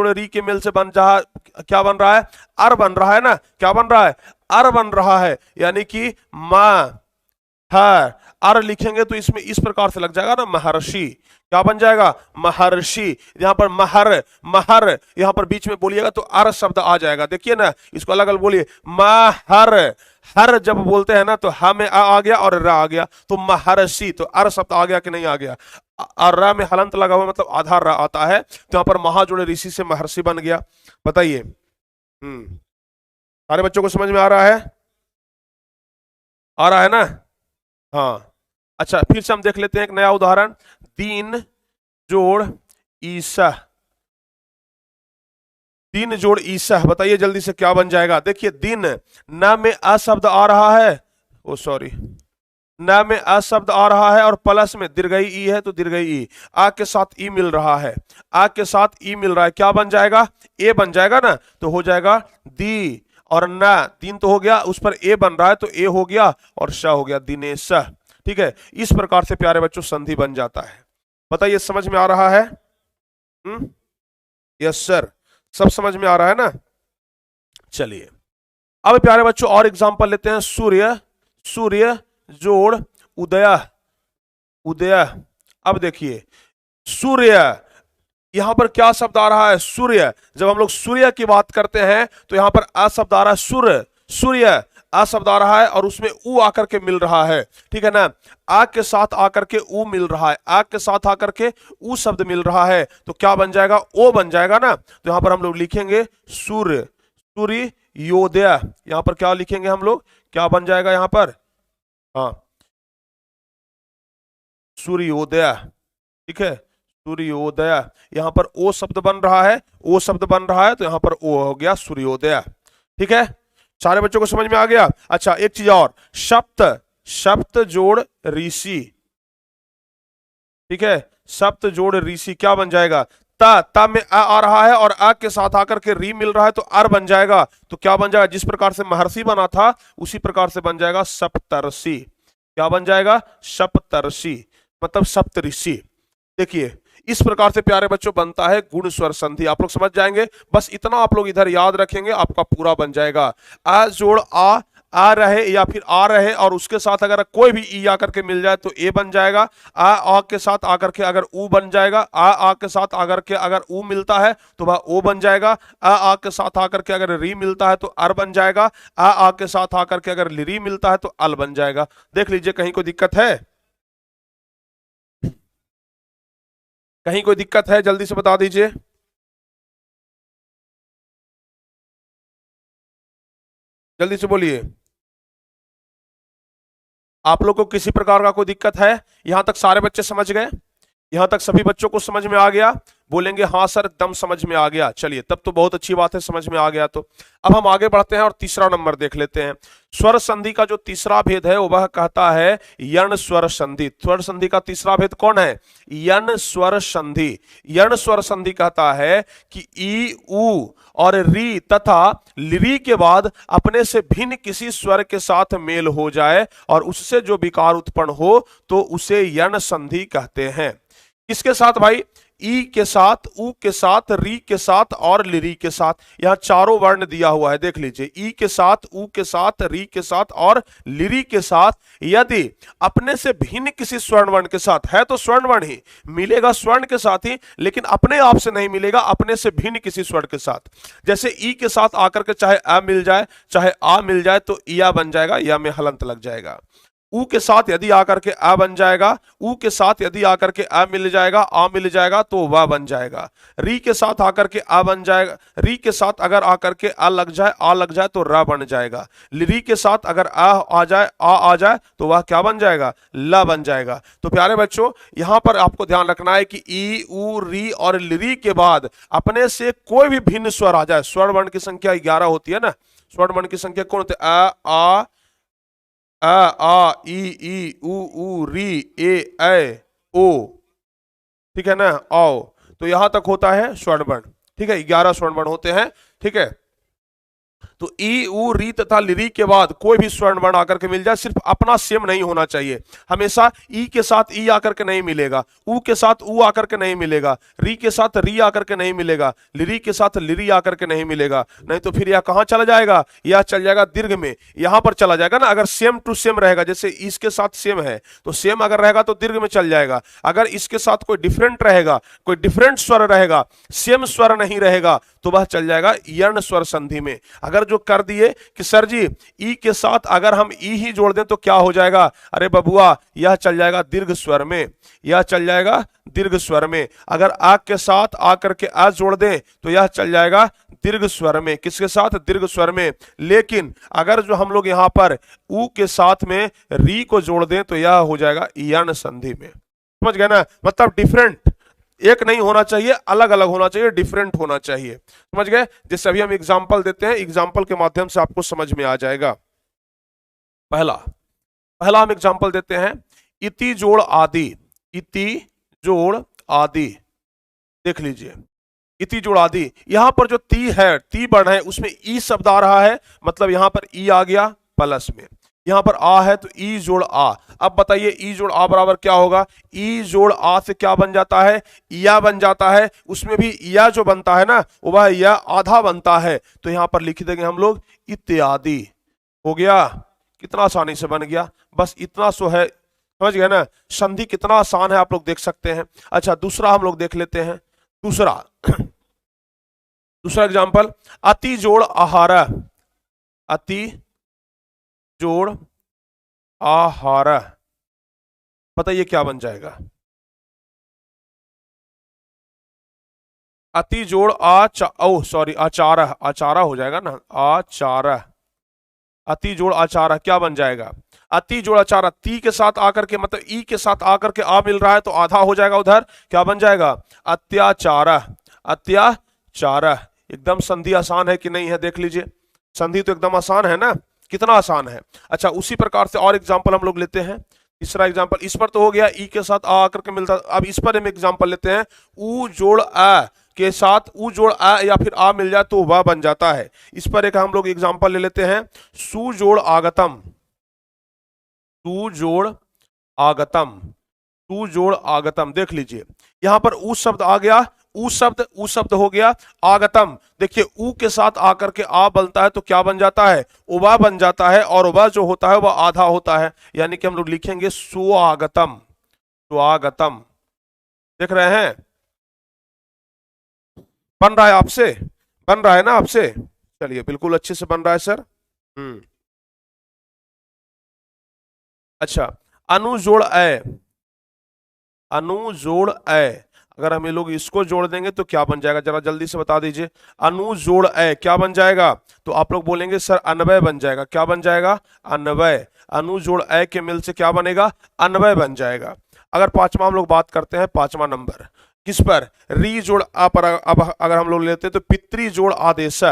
री के मेल से बन जा, क्या बन रहा है? अर बन रहा है ना। क्या बन रहा है? अर बन रहा है, यानी कि मा है, अर लिखेंगे तो इसमें इस प्रकार से लग जाएगा ना महर्षि। क्या बन जाएगा? महर्षि। यहाँ पर महर, महर यहाँ पर बीच में बोलिएगा तो अर शब्द आ जाएगा। देखिए ना, इसको अलग अलग बोलिए, महर। हर जब बोलते हैं ना तो ह में आ गया और र आ गया, तो महर्षि, तो अर शब्द आ गया कि नहीं आ गया? और र में हलंत लगा हुआ मतलब आधा र आता है, तो यहाँ पर महा जोड़े ऋषि से महर्षि बन गया। बताइए, सारे बच्चों को समझ में आ रहा है? आ रहा है ना? हाँ। अच्छा, फिर से हम देख लेते हैं एक नया उदाहरण। दीन जोड़ ईसा, तीन जोड़ ईसा, बताइए जल्दी से क्या बन जाएगा? देखिए, दिन, न में अ शब्द आ रहा है, ओ सॉरी, न में अ शब्द आ रहा है और प्लस में दीर्घई ई है, तो दीर्घई ई, आ के साथ ई मिल रहा है, आ के साथ ई मिल रहा है, क्या बन जाएगा? ए बन जाएगा ना, तो हो जाएगा दी। और न, तीन तो हो गया, उस पर ए बन रहा है तो ए हो गया और श हो गया, दिनेश। ठीक है, इस प्रकार से प्यारे बच्चों संधि बन जाता है। बताइए, समझ में आ रहा है? यस सर, सब समझ में आ रहा है ना? चलिए, अब प्यारे बच्चों और एग्जांपल लेते हैं। सूर्य, सूर्य जोड़ उदय, उदय। अब देखिए, सूर्य, यहां पर क्या शब्द आ रहा है? सूर्य। जब हम लोग सूर्य की बात करते हैं तो यहां पर अ शब्द आ रहा है, सूर्य, सूर्य, आ शब्द आ रहा है और उसमें ऊ आकर के मिल रहा है। ठीक है ना, आ के साथ आकर के ऊ मिल रहा है, आ के साथ आकर के ऊ शब्द मिल रहा है, तो क्या बन जाएगा? ओ बन जाएगा ना। तो यहां पर हम लोग लिखेंगे सूर्य, सूर्य योदय। यहां पर क्या लिखेंगे हम लोग? क्या बन जाएगा यहां पर? हाँ, सूर्योदय। ठीक है, सूर्योदय। यहां पर ओ शब्द बन रहा है, ओ शब्द बन रहा है, तो यहां पर ओ हो गया सूर्योदय। ठीक है, सारे बच्चों को समझ में आ गया? अच्छा, एक चीज और, सप्त, सप्त जोड़ ऋषि। ठीक है, सप्त जोड़ ऋषि, क्या बन जाएगा? ता में आ रहा है और आ के साथ आकर के री मिल रहा है, तो अर बन जाएगा। तो क्या बन जाएगा? जिस प्रकार से महर्षि बना था उसी प्रकार से बन जाएगा सप्तर्षि। क्या बन जाएगा? सप्तर्षि, मतलब सप्तऋषि। देखिए, इस प्रकार से प्यारे बच्चों बनता है गुण स्वर संधि। आप लोग समझ जाएंगे, बस इतना आप लोग इधर याद रखेंगे, आपका पूरा बन जाएगा। आ जोड़ आ रहे या फिर आ रहे और उसके साथ अगर कोई भी ई आकर के मिल जाए तो ए बन जाएगा। आ के साथ आकर के अगर ऊ बन जाएगा, आ के साथ आकर के अगर ऊ मिलता है तो वह ओ बन जाएगा। आ के साथ आकर के अगर री मिलता है तो अर बन जाएगा। आ के साथ आकर के अगर री मिलता है तो अल बन जाएगा। देख लीजिए, कहीं कोई दिक्कत है? कहीं कोई दिक्कत है? जल्दी से बता दीजिए, जल्दी से बोलिए। आप लोग को किसी प्रकार का कोई दिक्कत है? यहां तक सारे बच्चे समझ गए? यहां तक सभी बच्चों को समझ में आ गया? बोलेंगे हाँ सर, एकदम समझ में आ गया। चलिए, तब तो बहुत अच्छी बात है, समझ में आ गया। तो अब हम आगे बढ़ते हैं और तीसरा नंबर देख लेते हैं। स्वर संधि का जो तीसरा भेद है वह कहता है यण स्वर संधि। स्वर संधि का तीसरा भेद कौन है? यण स्वर संधि। यण स्वर संधि कहता है कि ई, ऊ और री तथा लिरी के बाद अपने से भिन्न किसी स्वर के साथ मेल हो जाए और उससे जो विकार उत्पन्न हो तो उसे यण संधि कहते हैं। किसके साथ भाई? ई के साथ, ऊ के साथ, री के साथ और लिरी के साथ। यहां चारों वर्ण दिया हुआ है, देख लीजिए। ई के साथ, ऊ के साथ, री के साथ और लिरी के साथ यदि अपने से भिन्न किसी स्वर्ण वर्ण के साथ, है तो स्वर्ण वर्ण ही मिलेगा, स्वर्ण के साथ ही, लेकिन अपने आप से नहीं मिलेगा, अपने से भिन्न किसी स्वर्ण के साथ। जैसे ई के साथ आकर के चाहे अ मिल जाए चाहे आ मिल जाए तो इया बन जाएगा, या में हलंत लग जाएगा। ऊ के साथ यदि आकर के आ बन जाएगा, ऊ के साथ यदि आकर के आ मिल जाएगा, आ मिल जाएगा तो वाह बन जाएगा। री के साथ आकर के आ बन जाएगा, री के साथ अगर आकर के आ लग जाए तो रा बन जाएगा। री के साथ अगर आ जाए तो वह क्या बन जाएगा? ला बन जाएगा। तो प्यारे बच्चों, यहां पर आपको ध्यान रखना है कि ई, ऊ, री और लिरी के बाद अपने से कोई भी भिन्न स्वर आ जाए। स्वर्ण वर्ण की संख्या 11 होती है ना, स्वर्ण वर्ण की संख्या कौन होती है? आ ई ऊ री ए ओ। ठीक है ना, आओ। तो यहां तक होता है स्वर्ण वर्ण। ठीक है, 11 स्वर्ण वर्ण होते हैं। ठीक है, तो ई उ री तथा लिरी के बाद कोई भी स्वर्ण वर्ण आकर के मिल जाए, सिर्फ अपना सेम नहीं होना चाहिए। हमेशा ई के साथ ई आकर के नहीं मिलेगा, उ के साथ उ आकर के नहीं मिलेगा, री के साथ री आकर के नहीं मिलेगा, लिरी के साथ लिरी आकर के नहीं मिलेगा, नहीं तो फिर यह कहां चला जाएगा, यह चल जाएगा दीर्घ में, यहां पर चला जाएगा ना। अगर सेम टू सेम रहेगा, जैसे इसके साथ सेम है तो सेम अगर रहेगा तो दीर्घ में चल जाएगा। अगर इसके साथ कोई डिफरेंट रहेगा, कोई डिफरेंट स्वर रहेगा, सेम स्वर नहीं रहेगा, तो वह चल जाएगा यर्ण स्वर संधि में। अगर जो कर दिए कि सर जी ई के साथ अगर हम ई ही जोड़ दें तो क्या हो जाएगा, अरे बबुआ यह चल जाएगा दीर्घ स्वर में, यह चल जाएगा दीर्घ स्वर में। अगर आ के साथ आ करके आ जोड़ दें तो यह चल जाएगा दीर्घ स्वर में। किसके साथ, दीर्घ स्वर में। लेकिन अगर जो हम लोग यहां पर उ के साथ में री को जोड़ दें तो यह हो जाएगा यर्ण संधि में। समझ गए ना, मतलब डिफरेंट, एक नहीं होना चाहिए, अलग अलग होना चाहिए, डिफरेंट होना चाहिए। समझ गए। जैसे अभी हम एग्जाम्पल देते हैं, एग्जाम्पल के माध्यम से आपको समझ में आ जाएगा। पहला हम एग्जाम्पल देते हैं, इति जोड़ आदि, इति जोड़ आदि। देख लीजिए, इति जोड़ आदि, यहां पर जो ती है, ती वर्ण है, उसमें ई शब्द आ रहा है, मतलब यहां पर ई आ गया प्लस में, यहां पर आ है तो ई जोड़ आ। अब बताइए ई जोड़ आ बराबर क्या होगा, ई जोड़ आ से क्या बन जाता है, या बन जाता है। उसमें भी या जो बनता है ना, वह या आधा बनता है, तो यहां पर लिख देंगे हम लोग इत्यादि। हो गया, कितना आसानी से बन गया, बस इतना सो है। समझ गए ना, संधि कितना आसान है आप लोग देख सकते हैं। अच्छा, दूसरा हम लोग देख लेते हैं। दूसरा एग्जाम्पल, अति जोड़ आहार, अति जोड़ आहार, बताइए क्या बन जाएगा। अति जोड़ आचार, आचारा हो जाएगा ना, आचार, अति जोड़ आचार क्या बन जाएगा, अति जोड़ आचार, ती के साथ आकर के, मतलब ई के साथ आकर के आ मिल रहा है तो आधा हो जाएगा उधर, क्या बन जाएगा, अत्याचार, अत्याचार। एकदम संधि आसान है कि नहीं है, देख लीजिए, संधि तो एकदम आसान है ना, कितना आसान है। अच्छा, उसी प्रकार से और एग्जाम्पल हम लोग लेते हैं। तीसरा एग्जाम्पल, इस पर तो हो गया ई के साथ आ आकर के मिलता, अब इस पर हम एग्जाम्पल लेते हैं, उ जोड़ आ के साथ उ जोड़ आ या फिर आ मिल जाए तो वह बन जाता है। इस पर एक हम लोग एग्जाम्पल ले लेते हैं, सु जोड़ आगतम, सु जोड़ आगतम, सु जोड़ आगतम। देख लीजिए, यहां पर उ शब्द आ गया, उ शब्द हो गया, आगतम, देखिए उ के साथ आकर के आ बनता है तो क्या बन जाता है, उबा बन जाता है, और उबा जो होता है वह आधा होता है, यानी कि हम लोग लिखेंगे सुआगतम, सुआगतम। देख रहे हैं, बन रहा है आपसे, बन रहा है ना आपसे, चलिए बिल्कुल अच्छे से बन रहा है सर। अच्छा, अनु जोड़ ए, अनु जोड़ ए, अगर हम ये लोग इसको जोड़ देंगे तो क्या बन जाएगा, जरा जल्दी से बता दीजिए। अनु जोड़ ए क्या बन जाएगा, तो आप लोग बोलेंगे सर अन्वय बन जाएगा, क्या बन जाएगा, अन्वय। अनु जोड़ ए के मिल से क्या बनेगा, अन्वय बन जाएगा। अगर पांचवा हम लोग बात करते हैं, पांचवा नंबर किस पर, री जोड़ आ पर। अब अगर हम लोग लेते हैं तो पितृ जोड़ आदेश,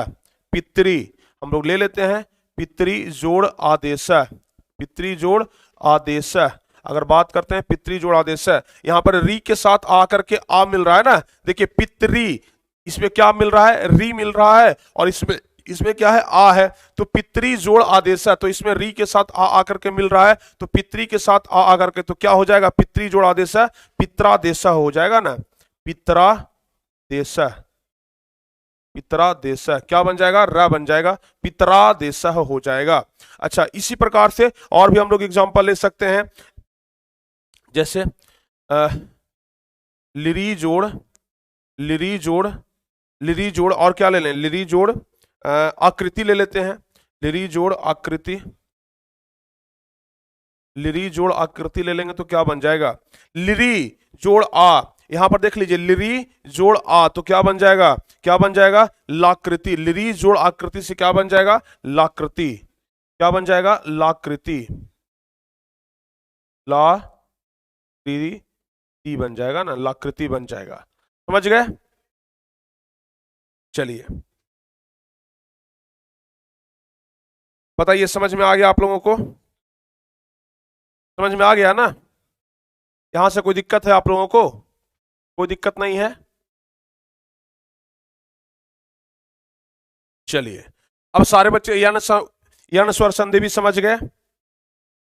पितृ हम लोग ले लेते हैं, पितृ जोड़ आदेश, पितृ जोड़ आदेश। अगर बात करते हैं पितृ जोड़ आदेश, यहां पर री के साथ आ करके आ मिल रहा है ना, देखिए पितृ, इसमें क्या मिल रहा है, री मिल रहा है, और इसमें क्या है, आ है, तो पितृ जोड़ आदेश है, तो इसमें री के साथ आ आकर के मिल रहा है, तो पितृ के साथ आ आकर के, तो क्या हो जाएगा, पितृ जोड़ आदेश है, पित्रादेश हो जाएगा ना, पित्रादेश, पित्रादेश क्या बन जाएगा, र बन जाएगा, पित्रादेश हो जाएगा। अच्छा, इसी प्रकार से और भी हम लोग एग्जांपल ले सकते हैं, जैसे लिरी जोड़, लिरी जोड़, लिरी जोड़, और क्या ले लें, लिरी जोड़ आकृति ले लेते हैं, लिरी जोड़ आकृति, लिरी जोड़ आकृति ले लेंगे तो क्या बन जाएगा, लिरी जोड़ आ, यहां पर देख लीजिए, लिरी जोड़ आ तो क्या बन जाएगा, क्या बन जाएगा, लाकृति। लिरी जोड़ आकृति से क्या बन जाएगा, लाकृति, क्या बन जाएगा, लाकृति, लाकृति बन जाएगा ना, लाकृति बन जाएगा। समझ गए, चलिए बताइए, समझ में आ गया आप लोगों को, समझ में आ गया ना, यहां से कोई दिक्कत है आप लोगों को, कोई दिक्कत नहीं है। चलिए अब सारे बच्चे यण स्वर संधि भी समझ गए।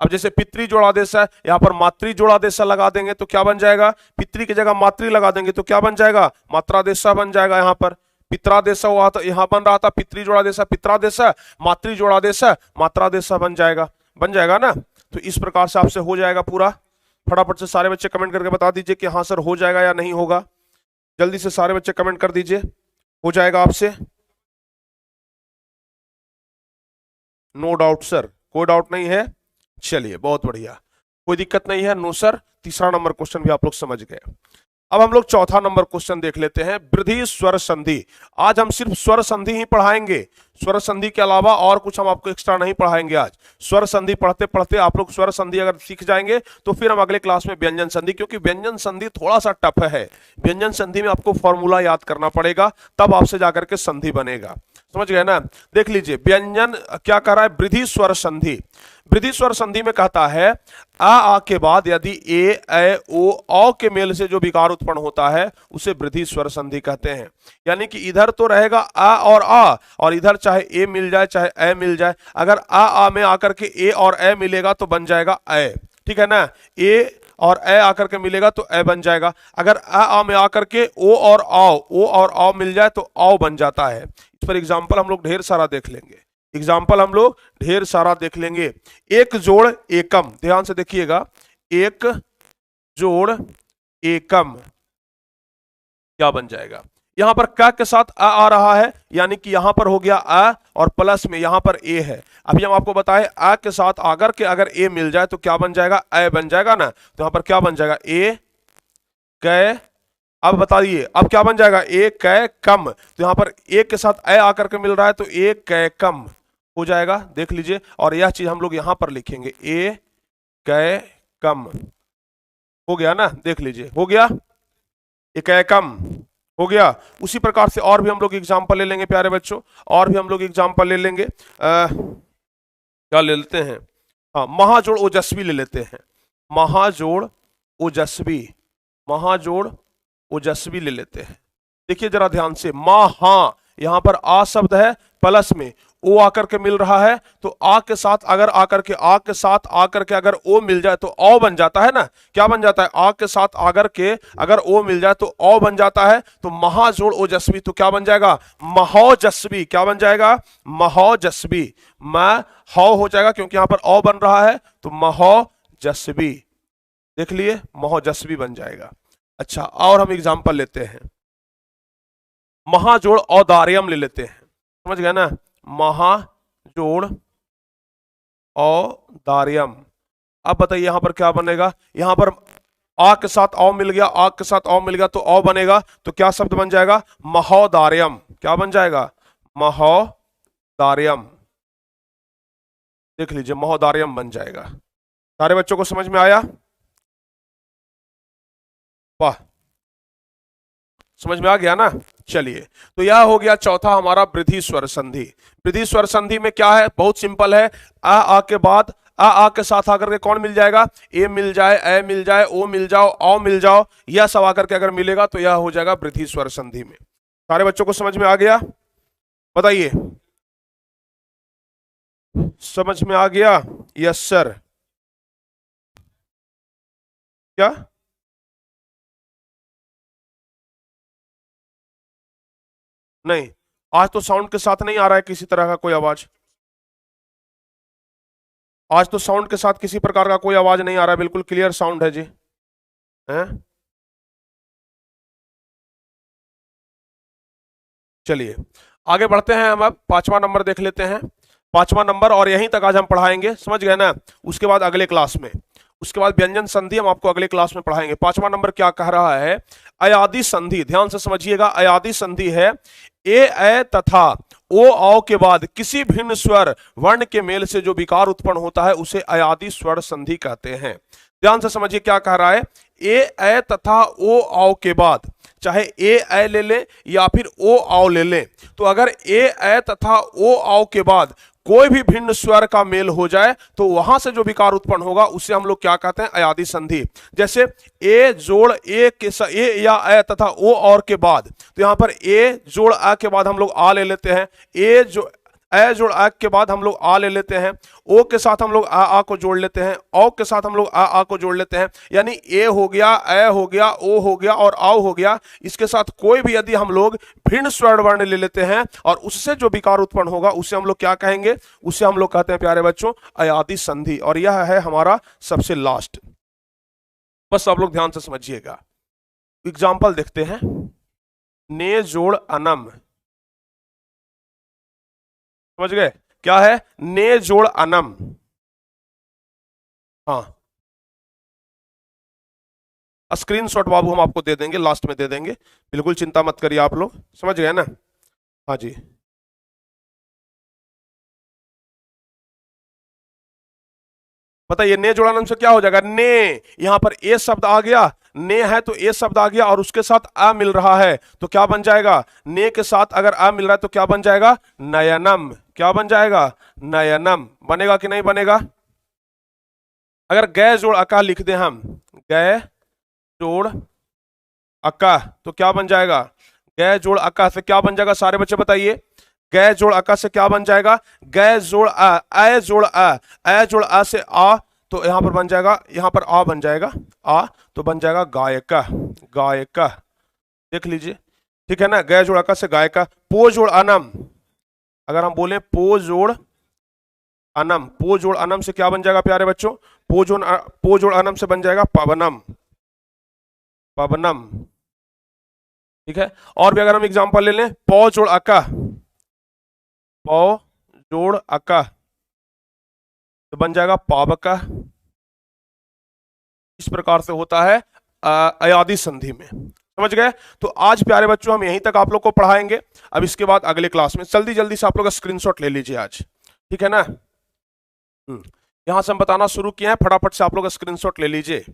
अब जैसे पितृ जोड़ादेश है, यहां पर मातृ जोड़ादेश लगा देंगे तो क्या बन जाएगा, पितृ की जगह मातृ लगा देंगे तो क्या बन जाएगा, मात्रादेश बन जाएगा। यहाँ पर पित्रादेश हुआ था, यहां बन रहा था पितृ जोड़ादेश पित्रादेश, मातृ जोड़ादेश मात्रादेश बन जाएगा ना। तो इस प्रकार से आपसे हो जाएगा पूरा। फटाफट से सारे बच्चे कमेंट करके बता दीजिए कि हाँ सर हो जाएगा या नहीं होगा। जल्दी से सारे बच्चे कमेंट कर दीजिए, हो जाएगा आपसे। नो डाउट सर, कोई डाउट नहीं है। चलिए बहुत बढ़िया, कोई दिक्कत नहीं है। नो सर, तीसरा नंबर क्वेश्चन भी आप लोग समझ गए। अब हम लोग चौथा नंबर क्वेश्चन देख लेते हैं, वृद्धि स्वर संधि। आज हम सिर्फ स्वर संधि ही पढ़ाएंगे, स्वर संधि के अलावा और कुछ हम आपको एक्स्ट्रा नहीं पढ़ाएंगे। आज स्वर संधि पढ़ते पढ़ते आप लोग स्वर संधि अगर सीख जाएंगे तो फिर हम अगले क्लास में व्यंजन संधि, क्योंकि व्यंजन संधि थोड़ा सा टफ है। व्यंजन संधि में आपको फॉर्मूला याद करना पड़ेगा, तब आपसे जाकर के संधि बनेगा। समझ गए ना। देख लीजिए व्यंजन क्या कर रहा है, वृद्धि स्वर संधि। वृद्धि स्वर संधि में कहता है आ के बाद यदि ए ओ के मेल से जो विकार उत्पन्न होता है उसे वृद्धि स्वर संधि कहते हैं। यानी कि इधर तो रहेगा आ, और इधर चाहे ए मिल जाए चाहे ए मिल जाए, अगर आ में आकर के ए और ए मिलेगा तो बन जाएगा ए, ठीक है ना। ए और ए आकर के मिलेगा तो ए बन जाएगा। अगर आ में आकर के ओ और आओ मिल जाए तो आओ बन जाता है। इस पर एग्जाम्पल हम लोग ढेर सारा देख लेंगे, एक जोड़ एकम, ध्यान से देखिएगा, एक जोड़ एकम क्या बन जाएगा। यहां पर क के साथ आ रहा है, यानी कि यहां पर हो गया आ और प्लस में यहां पर ए है। अभी हम आपको बताएं आ के साथ आकर के अगर ए मिल जाए तो क्या बन जाएगा, ए बन जाएगा ना। तो यहां पर क्या बन जाएगा, ए कै। अब बताइए अब क्या बन जाएगा, ए कै कम। तो यहां पर ए के साथ ए आकर के मिल रहा है तो ए कै कम हो जाएगा, देख लीजिए। और यह चीज हम लोग यहां पर लिखेंगे, ए कै कम हो गया ना, देख लीजिए हो गया, ए कै कम हो गया। उसी प्रकार से और भी हम लोग एग्जाम्पल ले लेंगे प्यारे बच्चों, और भी हम लोग एग्जाम्पल ले लेंगे। क्या ले लेते हैं, हाँ महाजोड़ ओजस्वी ले लेते हैं, महाजोड़ ओजस्वी ले लेते हैं। देखिए जरा ध्यान से, महा यहां पर आ शब्द है, प्लस में ओ आकर के मिल रहा है, तो आ के साथ अगर आकर के अगर ओ मिल जाए तो औ बन जाता है ना। क्या बन जाता है, आ के साथ आकर के अगर ओ मिल जाए तो औ बन जाता है। तो महाजोड़ ओजस्वी तो क्या बन जाएगा, महोजस्वी। क्या बन जाएगा, महोजस्वी। हौ हो जाएगा क्योंकि यहां पर औ बन रहा है, तो महोजस्वी, देख लिए महोजस्वी बन जाएगा। अच्छा और हम एग्जाम्पल लेते हैं, महाजोड़ औदार्यम ले लेते हैं, समझ गए ना, महाजोड़ औदार्यम। अब बताइए यहां पर क्या बनेगा, यहां पर आ के साथ औ मिल गया, तो औ बनेगा, तो क्या शब्द बन जाएगा, महोदार्यम। क्या बन जाएगा, महोदार्यम, देख लीजिए महोदार्यम बन जाएगा। सारे बच्चों को समझ में आया, वाह समझ में आ गया ना। चलिए तो यह हो गया चौथा हमारा वृद्धि स्वर संधि। वृद्धि स्वर संधि में क्या है, बहुत सिंपल है, आ के बाद आ के साथ आकर के कौन मिल जाएगा, ए मिल जाए, ए मिल जाए, ओ मिल जाओ, औ मिल जाओ, यह सब आकर के अगर मिलेगा तो यह हो जाएगा वृद्धि स्वर संधि में। सारे बच्चों को समझ में आ गया, बताइए समझ में आ गया, यस सर। क्या नहीं, आज तो साउंड के साथ नहीं आ रहा है किसी तरह का कोई आवाज, आज तो साउंड के साथ किसी प्रकार का कोई आवाज नहीं आ रहा है, बिल्कुल क्लियर साउंड है जी, हैं। चलिए आगे बढ़ते हैं, हम अब पांचवा नंबर देख लेते हैं, पांचवा नंबर, और यहीं तक आज हम पढ़ाएंगे, समझ गए ना। उसके बाद अगले क्लास में, उसके बाद व्यंजन संधि हम आपको अगले क्लास में पढ़ाएंगे। पांचवा नंबर क्या कह रहा है, अयादि संधि, ध्यान से समझिएगा। अयादि संधि है ए तथा ओ औ के बाद किसी भिन्न स्वर वर्ण के मेल से जो विकार उत्पन्न होता है उसे अयादि स्वर संधि कहते हैं। ध्यान से समझिए क्या कह रहा है, ए तथा ओ औ के बाद चाहे ए ले लें या फिर ओ औ ले लें, तो अगर ए तथा ओ औ के बाद कोई भी भिन्न स्वर का मेल हो जाए तो वहां से जो विकार उत्पन्न होगा उसे हम लोग क्या कहते हैं, अयादि संधि। जैसे ए जोड़ ए या ए तथा ओ और के बाद, तो यहां पर ए जोड़ आ के बाद हम लोग आ ले लेते हैं, ए जो ए जोड़ आ के बाद हम लोग आ ले लेते हैं, ओ के साथ हम लोग आ को जोड़ लेते हैं, औ के साथ हम लोग आ को जोड़ लेते हैं, यानी ए हो गया, ए हो गया, ओ हो गया और आओ हो गया। इसके साथ कोई भी यदि हम लोग भिन्न स्वर्ण वर्ण ले लेते हैं और उससे जो विकार उत्पन्न होगा उसे हम लोग क्या कहेंगे, उसे हम लोग कहते हैं प्यारे बच्चों अयादि संधि। और यह है हमारा सबसे लास्ट, बस आप लोग ध्यान से समझिएगा। एग्जाम्पल देखते हैं, ने जोड़ अनम, समझ गए क्या है, ने जोड़ अनम। हाँ, स्क्रीनशॉट बाबू हम आपको दे देंगे, लास्ट में दे देंगे, बिल्कुल चिंता मत करिए आप लोग, समझ गए ना। हाँ जी, बताइए ने जोड़ा नाम से क्या हो जाएगा, ने, यहां पर ए शब्द आ गया, ने है तो ए शब्द आ गया और उसके साथ आ मिल रहा है तो क्या बन जाएगा, ने के साथ अगर आ मिल रहा है तो क्या बन जाएगा, नयनम। क्या बन जाएगा, नयनम। बनेगा कि नहीं बनेगा। अगर गै जोड़ अका लिख दें हम, गै जोड़ अका तो क्या बन जाएगा, गै जोड़ अका से क्या बन जाएगा, सारे बच्चे बताइए, गै जोड़ अका से क्या बन जाएगा, गै जोड़ आ, ए जोड़ आ, ए जोड़ आ से आ, तो यहां पर बन जाएगा, यहां पर आ बन जाएगा, आ तो बन जाएगा गायका, गायका। देख लीजिए, ठीक है ना, गै जोड़ अका से गायका। पो जोड़ अनम, अगर हम बोले पो जोड़ अनम, पो जोड़ अनम से क्या बन जाएगा प्यारे बच्चों, पो जोड़ अनम से बन जाएगा पवनम, पवनम। ठीक है, और भी अगर हम एग्जांपल ले लें, पौ जोड़ अका, पौ जोड़ अका तो बन जाएगा पावका। इस प्रकार से होता है अयादि संधि में, समझ गए। तो आज प्यारे बच्चों हम यहीं तक आप लोग को पढ़ाएंगे, अब इसके बाद अगले क्लास में जल्दी जल्दी से आप लोग स्क्रीनशॉट ले लीजिए आज, ठीक है ना। यहां से हम बताना शुरू किए हैं, फटाफट से आप लोग स्क्रीनशॉट ले लीजिए।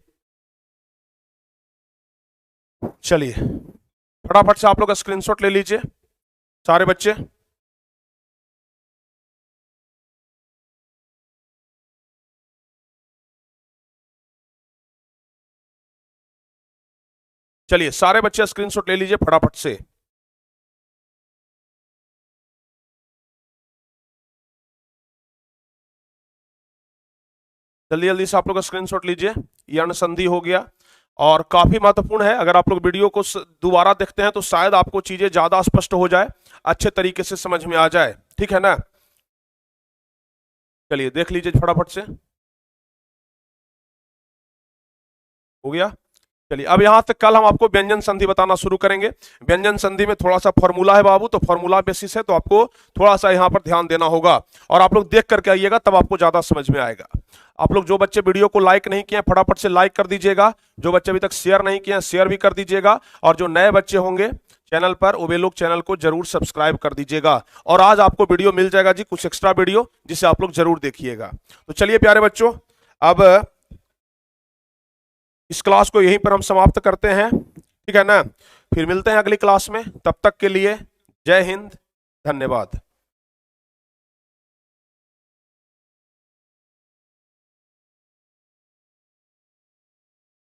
चलिए फटाफट से आप लोग स्क्रीनशॉट ले लीजिए सारे बच्चे। चलिए सारे बच्चे स्क्रीनशॉट ले लीजिए फटाफट से। जल्दी जल्दी से आप लोग स्क्रीनशॉट लीजिए। यण संधि हो गया और काफी महत्वपूर्ण है, अगर आप लोग वीडियो को दोबारा देखते हैं तो शायद आपको चीजें ज्यादा स्पष्ट हो जाए, अच्छे तरीके से समझ में आ जाए, ठीक है ना। चलिए देख लीजिए फटाफट से, हो गया। चलिए अब यहां से कल हम आपको व्यंजन संधि बताना शुरू करेंगे। व्यंजन संधि में थोड़ा सा फॉर्मूला है बाबू, तो फॉर्मूला बेसिस है, तो आपको थोड़ा सा यहां पर ध्यान देना होगा और आप लोग देख करके आइएगा, तब आपको ज्यादा समझ में आएगा। आप लोग जो बच्चे वीडियो को लाइक नहीं किए फटाफट से लाइक कर दीजिएगा, जो बच्चे अभी तक शेयर नहीं किए शेयर भी कर दीजिएगा, और जो नए बच्चे होंगे चैनल पर वे लोग चैनल को जरूर सब्सक्राइब कर दीजिएगा। और आज आपको वीडियो मिल जाएगा जी, कुछ एक्स्ट्रा वीडियो, जिसे आप लोग जरूर देखिएगा। तो चलिए प्यारे बच्चों, अब इस क्लास को यहीं पर हम समाप्त करते हैं, ठीक है ना। फिर मिलते हैं अगली क्लास में, तब तक के लिए जय हिंद, धन्यवाद।